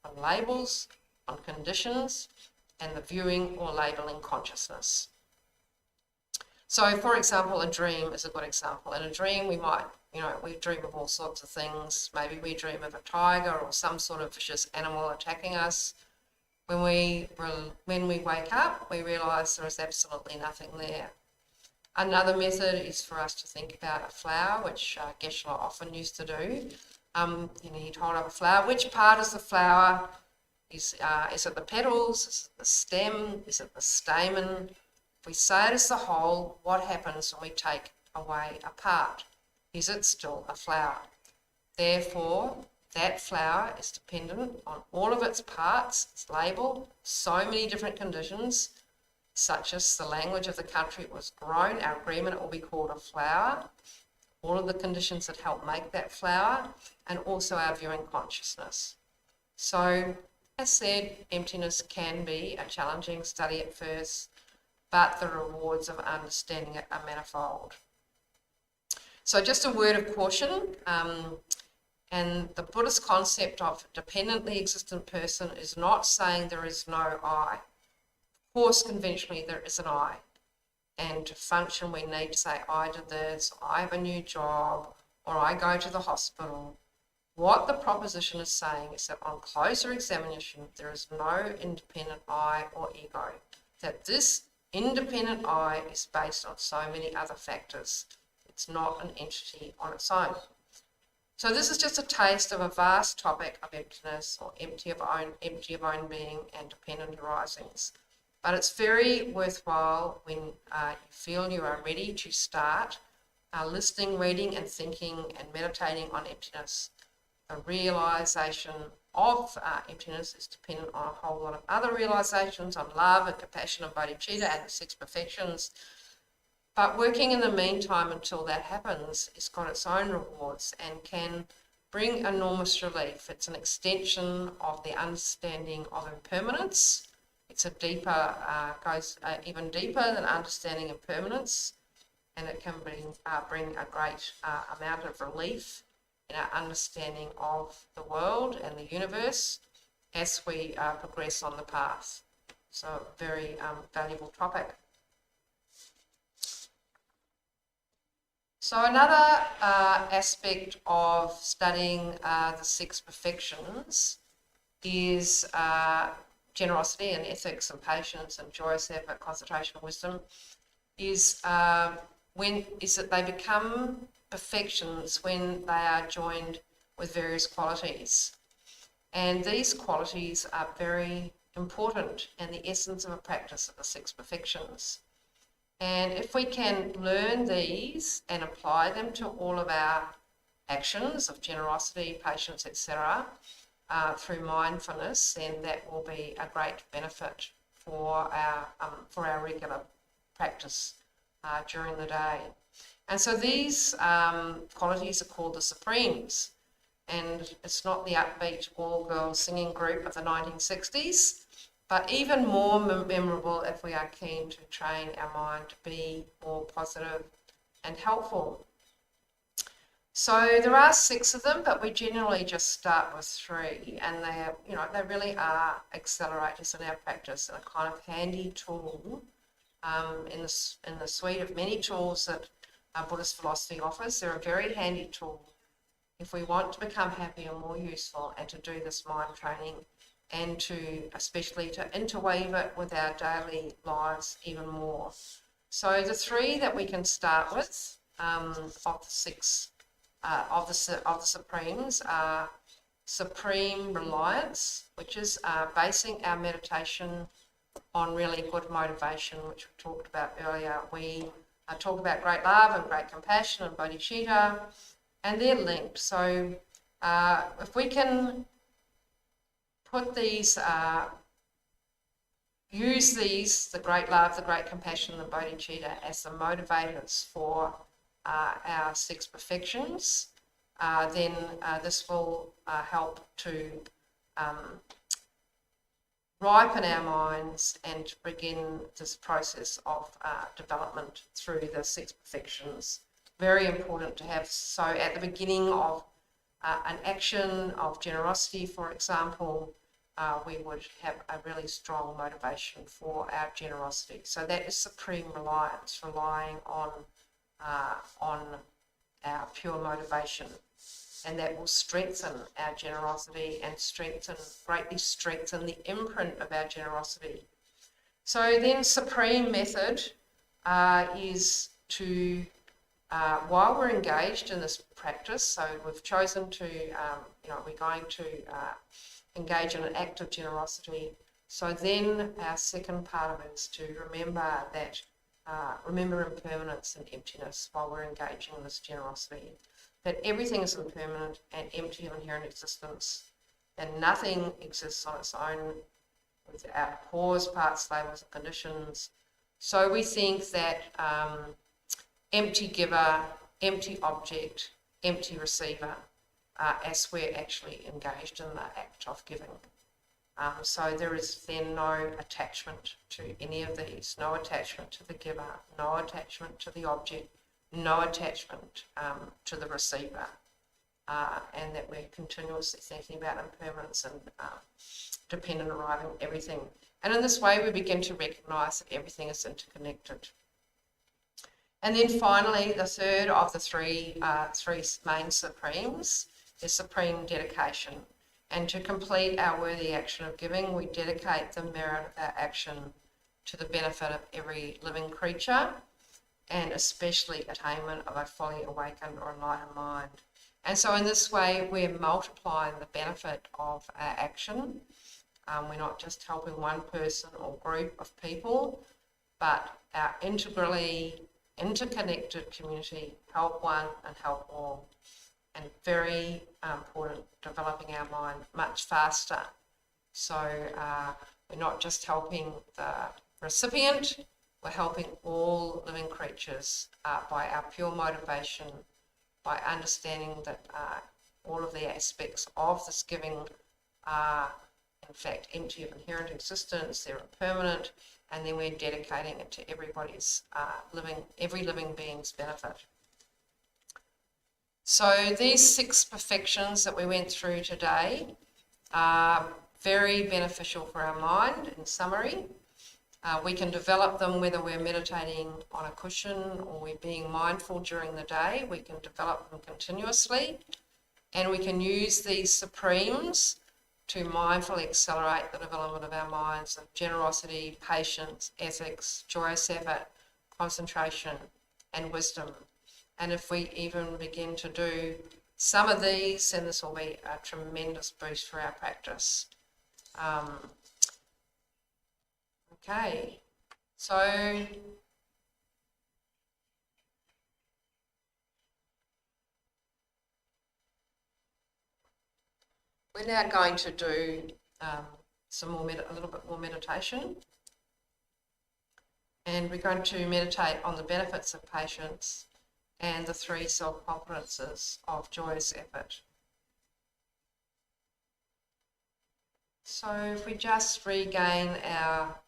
on labels, on conditions, and the viewing or labelling consciousness. So, for example, a dream is a good example. In a dream, we might, we dream of all sorts of things. Maybe we dream of a tiger or some sort of vicious animal attacking us. When we wake up, we realise there is absolutely nothing there. Another method is for us to think about a flower, which Geshe often used to do. He'd hold up a flower. Which part is the flower? Is it the petals? Is it the stem? Is it the stamen? If we say it as the whole, what happens when we take away a part? Is it still a flower? Therefore, that flower is dependent on all of its parts, its label, so many different conditions, such as the language of the country it was grown, our agreement it will be called a flower, all of the conditions that help make that flower, and also our viewing consciousness. So, as said, emptiness can be a challenging study at first, but the rewards of understanding it are manifold. So just a word of caution, and the Buddhist concept of dependently existent person is not saying there is no I. Of course, conventionally there is an I, and to function we need to say I did this, I have a new job, or I go to the hospital. What the proposition is saying is that on closer examination there is no independent I or ego, that this independent I is based on so many other factors. It's not an entity on its own. So this is just a taste of a vast topic of emptiness, or empty of own being and dependent arisings. But it's very worthwhile when you feel you are ready to start listening, reading and thinking and meditating on emptiness. The realisation of emptiness is dependent on a whole lot of other realisations, on love and compassion and bodhichitta and the 6 perfections. But working in the meantime until that happens has got its own rewards and can bring enormous relief. It's an extension of the understanding of impermanence. It's a deeper, goes even deeper than understanding impermanence, and it can bring a great amount of relief in our understanding of the world and the universe as we progress on the path. So, very valuable topic. So another aspect of studying the 6 perfections is generosity and ethics and patience and joyous effort, concentration and wisdom, is that they become perfections when they are joined with various qualities. And these qualities are very important and the essence of a practice of the 6 perfections. And if we can learn these and apply them to all of our actions of generosity, patience, etc., through mindfulness, then that will be a great benefit for our regular practice during the day. And so these qualities are called the Supremes. And it's not the upbeat all-girl singing group of the 1960s, but even more memorable if we are keen to train our mind to be more positive and helpful. So there are 6 of them, but we generally just start with 3, and they really are accelerators in our practice and a kind of handy tool in the suite of many tools that Buddhist philosophy offers. They're a very handy tool if we want to become happier and more useful, and to do this mind training, and especially to interweave it with our daily lives even more. So the 3 that we can start with of the 6 of the Supremes are Supreme Reliance, which is basing our meditation on really good motivation, which we talked about earlier. We talk about great love and great compassion and bodhichitta, and they're linked. So if we can put these, use these, the great love, the great compassion, and the bodhichitta, as the motivators for our 6 perfections, then this will help to ripen our minds and begin this process of development through the 6 perfections. Very important to have. So at the beginning of an action of generosity, for example, we would have a really strong motivation for our generosity. So that is Supreme Reliance, relying on our pure motivation, and that will strengthen our generosity and greatly strengthen the imprint of our generosity. So then Supreme Method is to, while we're engaged in this practice, so we've chosen to, we're going to engage in an act of generosity. So then our second part of it is to remember impermanence and emptiness while we're engaging in this generosity. That everything is impermanent and empty of inherent existence, and nothing exists on its own without cause, parts, labels, and conditions. So we think that empty giver, empty object, empty receiver, as we're actually engaged in the act of giving. So there is then no attachment to any of these, no attachment to the giver, no attachment to the object, no attachment to the receiver, and that we're continuously thinking about impermanence and dependent arriving everything. And in this way we begin to recognise that everything is interconnected. And then finally, the third of the three main Supremes is Supreme Dedication. And to complete our worthy action of giving, we dedicate the merit of our action to the benefit of every living creature, and especially attainment of a fully awakened or enlightened mind. And so in this way, we're multiplying the benefit of our action. We're not just helping one person or group of people, but our integrally interconnected community, help one and help all. And very important, developing our mind much faster. So we're not just helping the recipient, we're helping all living creatures by our pure motivation, by understanding that all of the aspects of this giving are in fact empty of inherent existence, they're impermanent, and then we're dedicating it to everybody's every living being's benefit. So these 6 perfections that we went through today are very beneficial for our mind, in summary. We can develop them whether we're meditating on a cushion or we're being mindful during the day. We can develop them continuously, and we can use these Supremes to mindfully accelerate the development of our minds of generosity, patience, ethics, joyous effort, concentration, and wisdom. And if we even begin to do some of these, then this will be a tremendous boost for our practice. Okay, so We're now going to do a little bit more meditation, and we're going to meditate on the benefits of patience and the 3 self-confidences of joyous effort. So if we just regain our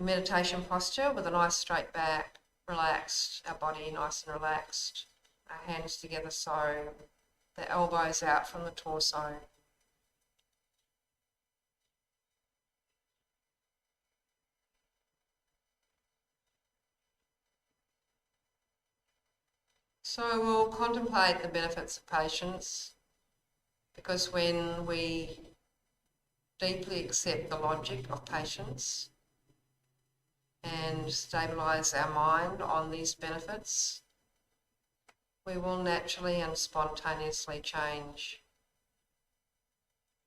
meditation posture with a nice straight back, relaxed, our body nice and relaxed, our hands together so the elbows out from the torso. So we'll contemplate the benefits of patience, because when we deeply accept the logic of patience and stabilise our mind on these benefits, we will naturally and spontaneously change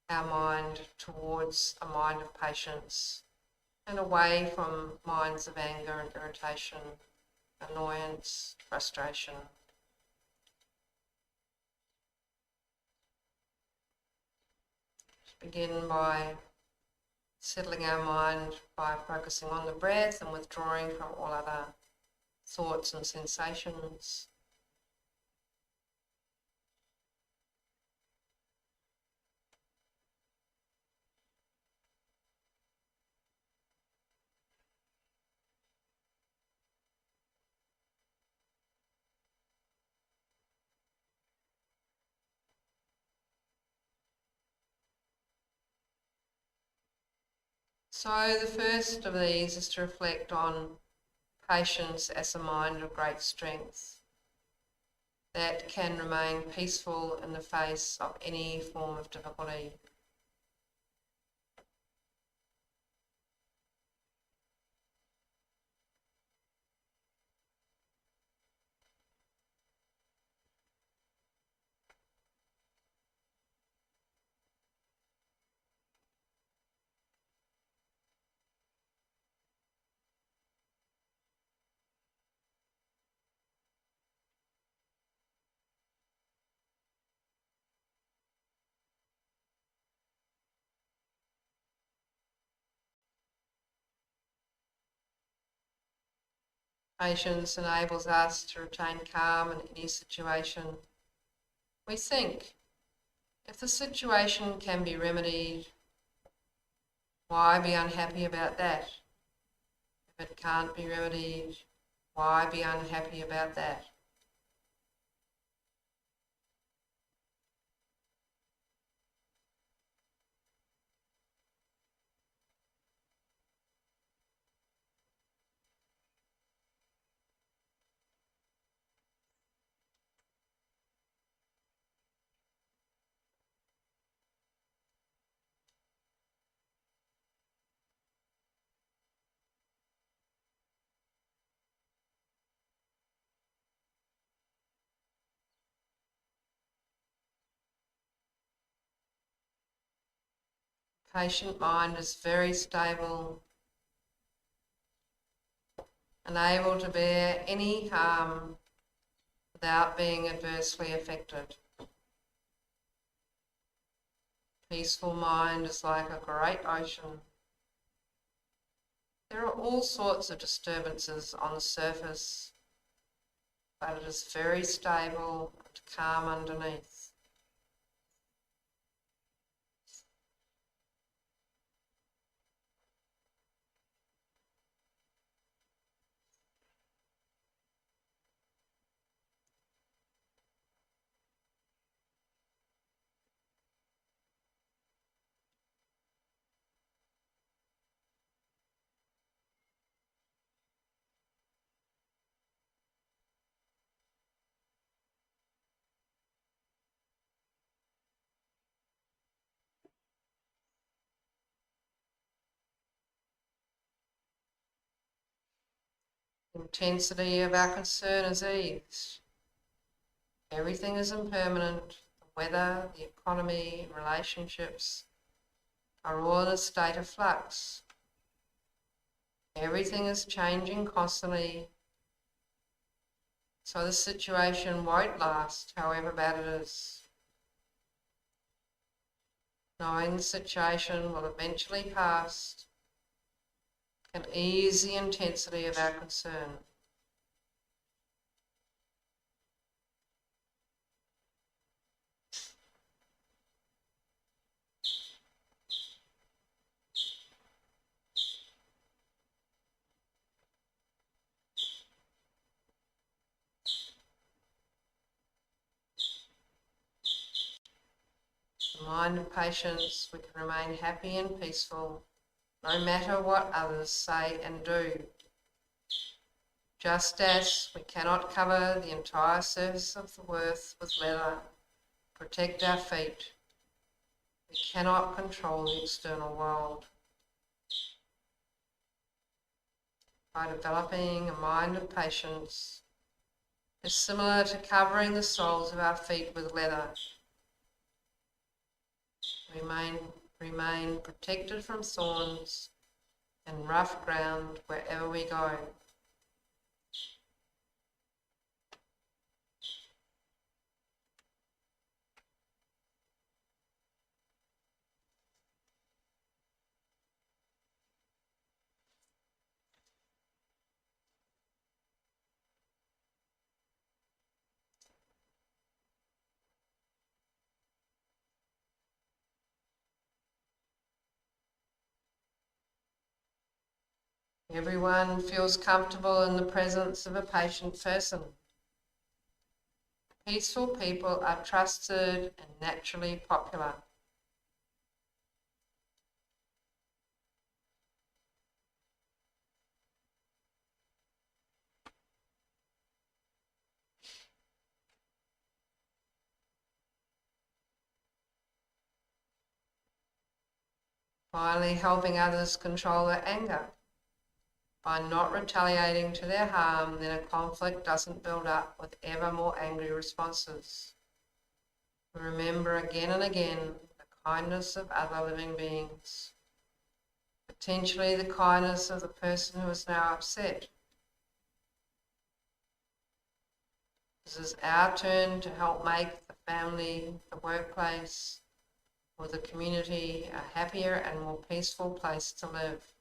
our mind towards a mind of patience and away from minds of anger and irritation, annoyance, frustration. Begin by settling our mind by focusing on the breath and withdrawing from all other thoughts and sensations. So the first of these is to reflect on patience as a mind of great strength that can remain peaceful in the face of any form of difficulty. Patience enables us to retain calm in any situation. We think, if the situation can be remedied, why be unhappy about that? If it can't be remedied, why be unhappy about that? Patient mind is very stable and able to bear any harm without being adversely affected. Peaceful mind is like a great ocean. There are all sorts of disturbances on the surface, but it is very stable and calm underneath. Intensity of our concern is eased. Everything is impermanent. The weather, the economy, relationships are all in a state of flux. Everything is changing constantly, so the situation won't last, however bad it is. knowing the situation will eventually pass, can ease the intensity of our concern. The mind of patience, we can remain happy and peaceful, no matter what others say and do. Just as we cannot cover the entire surface of the earth with leather, protect our feet, we cannot control the external world. By developing a mind of patience, is similar to covering the soles of our feet with leather. Remain protected from thorns and rough ground wherever we go. Everyone feels comfortable in the presence of a patient person. Peaceful people are trusted and naturally popular. Finally, helping others control their anger. By not retaliating to their harm, then a conflict doesn't build up with ever more angry responses. We remember again and again the kindness of other living beings, potentially the kindness of the person who is now upset. This is our turn to help make the family, the workplace, or the community a happier and more peaceful place to live.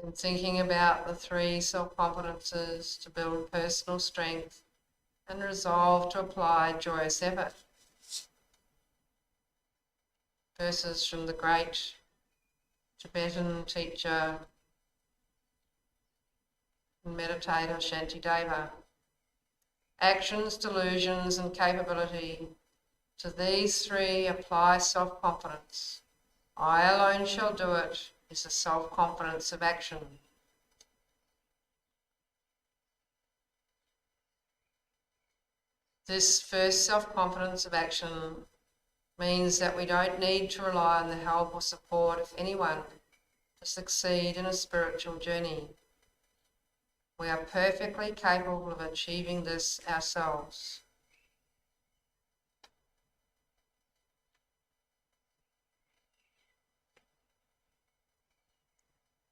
And thinking about the 3 self-confidences to build personal strength and resolve to apply joyous effort. Verses from the great Tibetan teacher and meditator Shantideva. Actions, delusions and capability, to these 3 apply self-confidence. I alone shall do it is the self-confidence of action. This first self-confidence of action means that we don't need to rely on the help or support of anyone to succeed in a spiritual journey. We are perfectly capable of achieving this ourselves.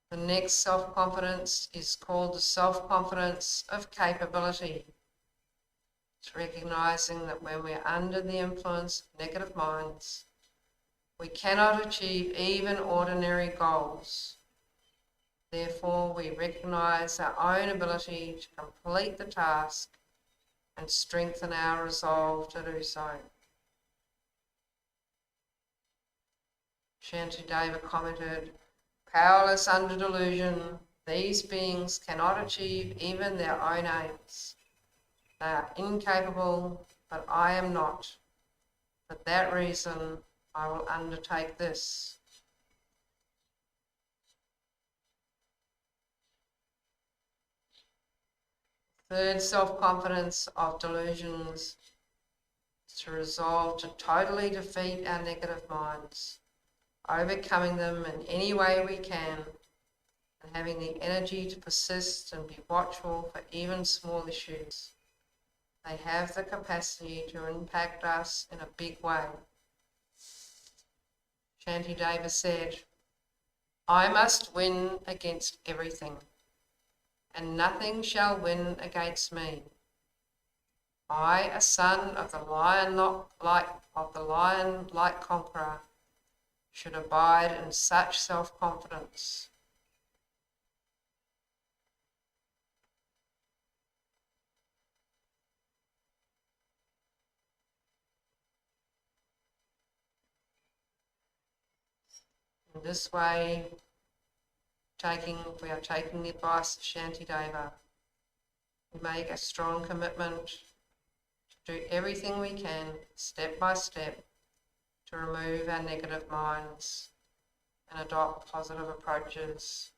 The next self-confidence is called the self-confidence of capability. It's recognising that when we're under the influence of negative minds, we cannot achieve even ordinary goals. Therefore, we recognise our own ability to complete the task and strengthen our resolve to do so. Shantideva commented, powerless under delusion, these beings cannot achieve even their own aims. They are incapable, but I am not. For that reason, I will undertake this. Third, self-confidence of delusions is to resolve to totally defeat our negative minds, overcoming them in any way we can, and having the energy to persist and be watchful for even small issues. They have the capacity to impact us in a big way. Shantideva said, "I must win against everything, and nothing shall win against me. I, a son of the lion-like conqueror, should abide in such self-confidence." In this way, we are taking the advice of Shantideva. We make a strong commitment to do everything we can, step by step, to remove our negative minds and adopt positive approaches.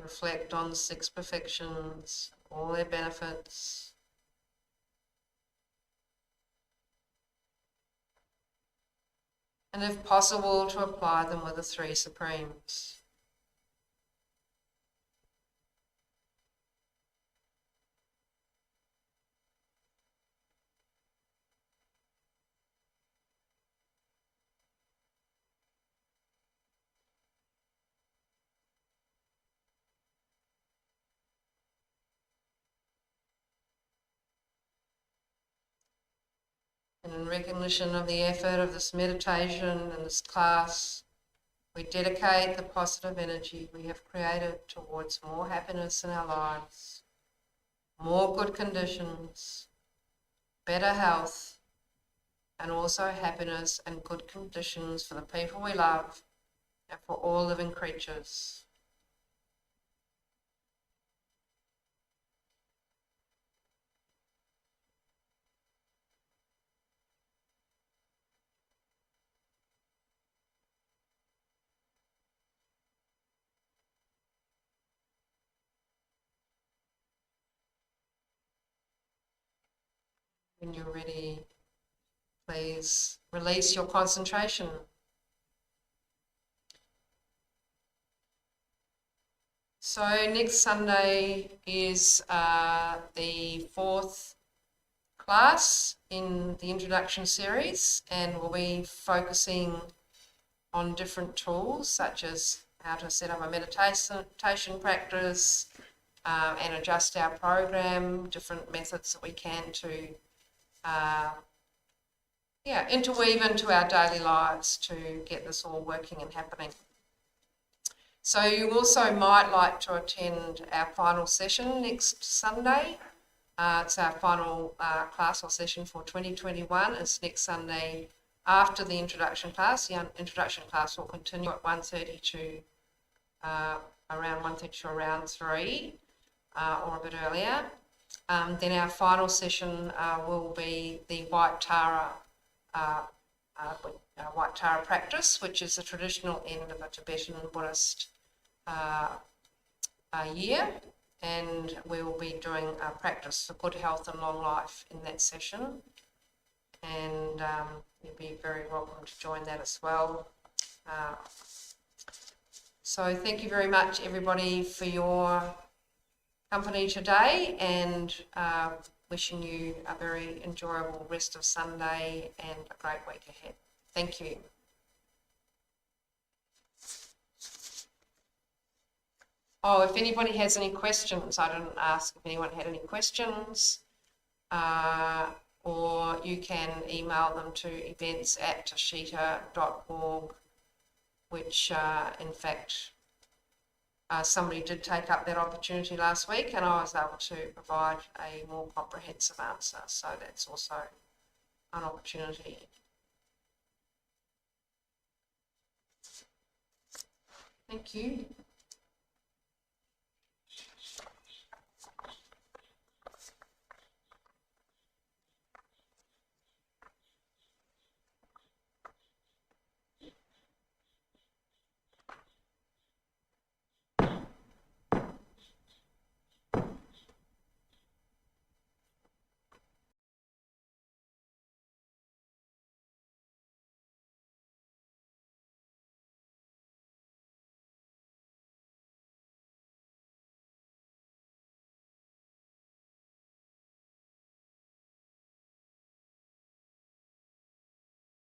Reflect on 6 perfections, all their benefits. And if possible, to apply them with the 3 supremes. And in recognition of the effort of this meditation and this class, we dedicate the positive energy we have created towards more happiness in our lives, more good conditions, better health, and also happiness and good conditions for the people we love and for all living creatures. When you're ready, please release your concentration. So next Sunday is the 4th class in the introduction series, and we'll be focusing on different tools such as how to set up a meditation practice and adjust our program, different methods that we can to interweave into our daily lives to get this all working and happening. So you also might like to attend our final session next Sunday. It's our final class or session for 2021. It's next Sunday after the introduction class. The introduction class will continue at 1:30 to around 1:30 to around 3 or a bit earlier. Then our final session will be the White Tara practice, which is the traditional end of a Tibetan Buddhist year, and we will be doing a practice for good health and long life in that session, and you'd be very welcome to join that as well. So thank you very much, everybody, for your company today, and wishing you a very enjoyable rest of Sunday and a great week ahead. Thank you. Oh, if anybody has any questions, I didn't ask if anyone had any questions, or you can email them to events@tashita.org, which in fact somebody did take up that opportunity last week, and I was able to provide a more comprehensive answer, so that's also an opportunity. Thank you.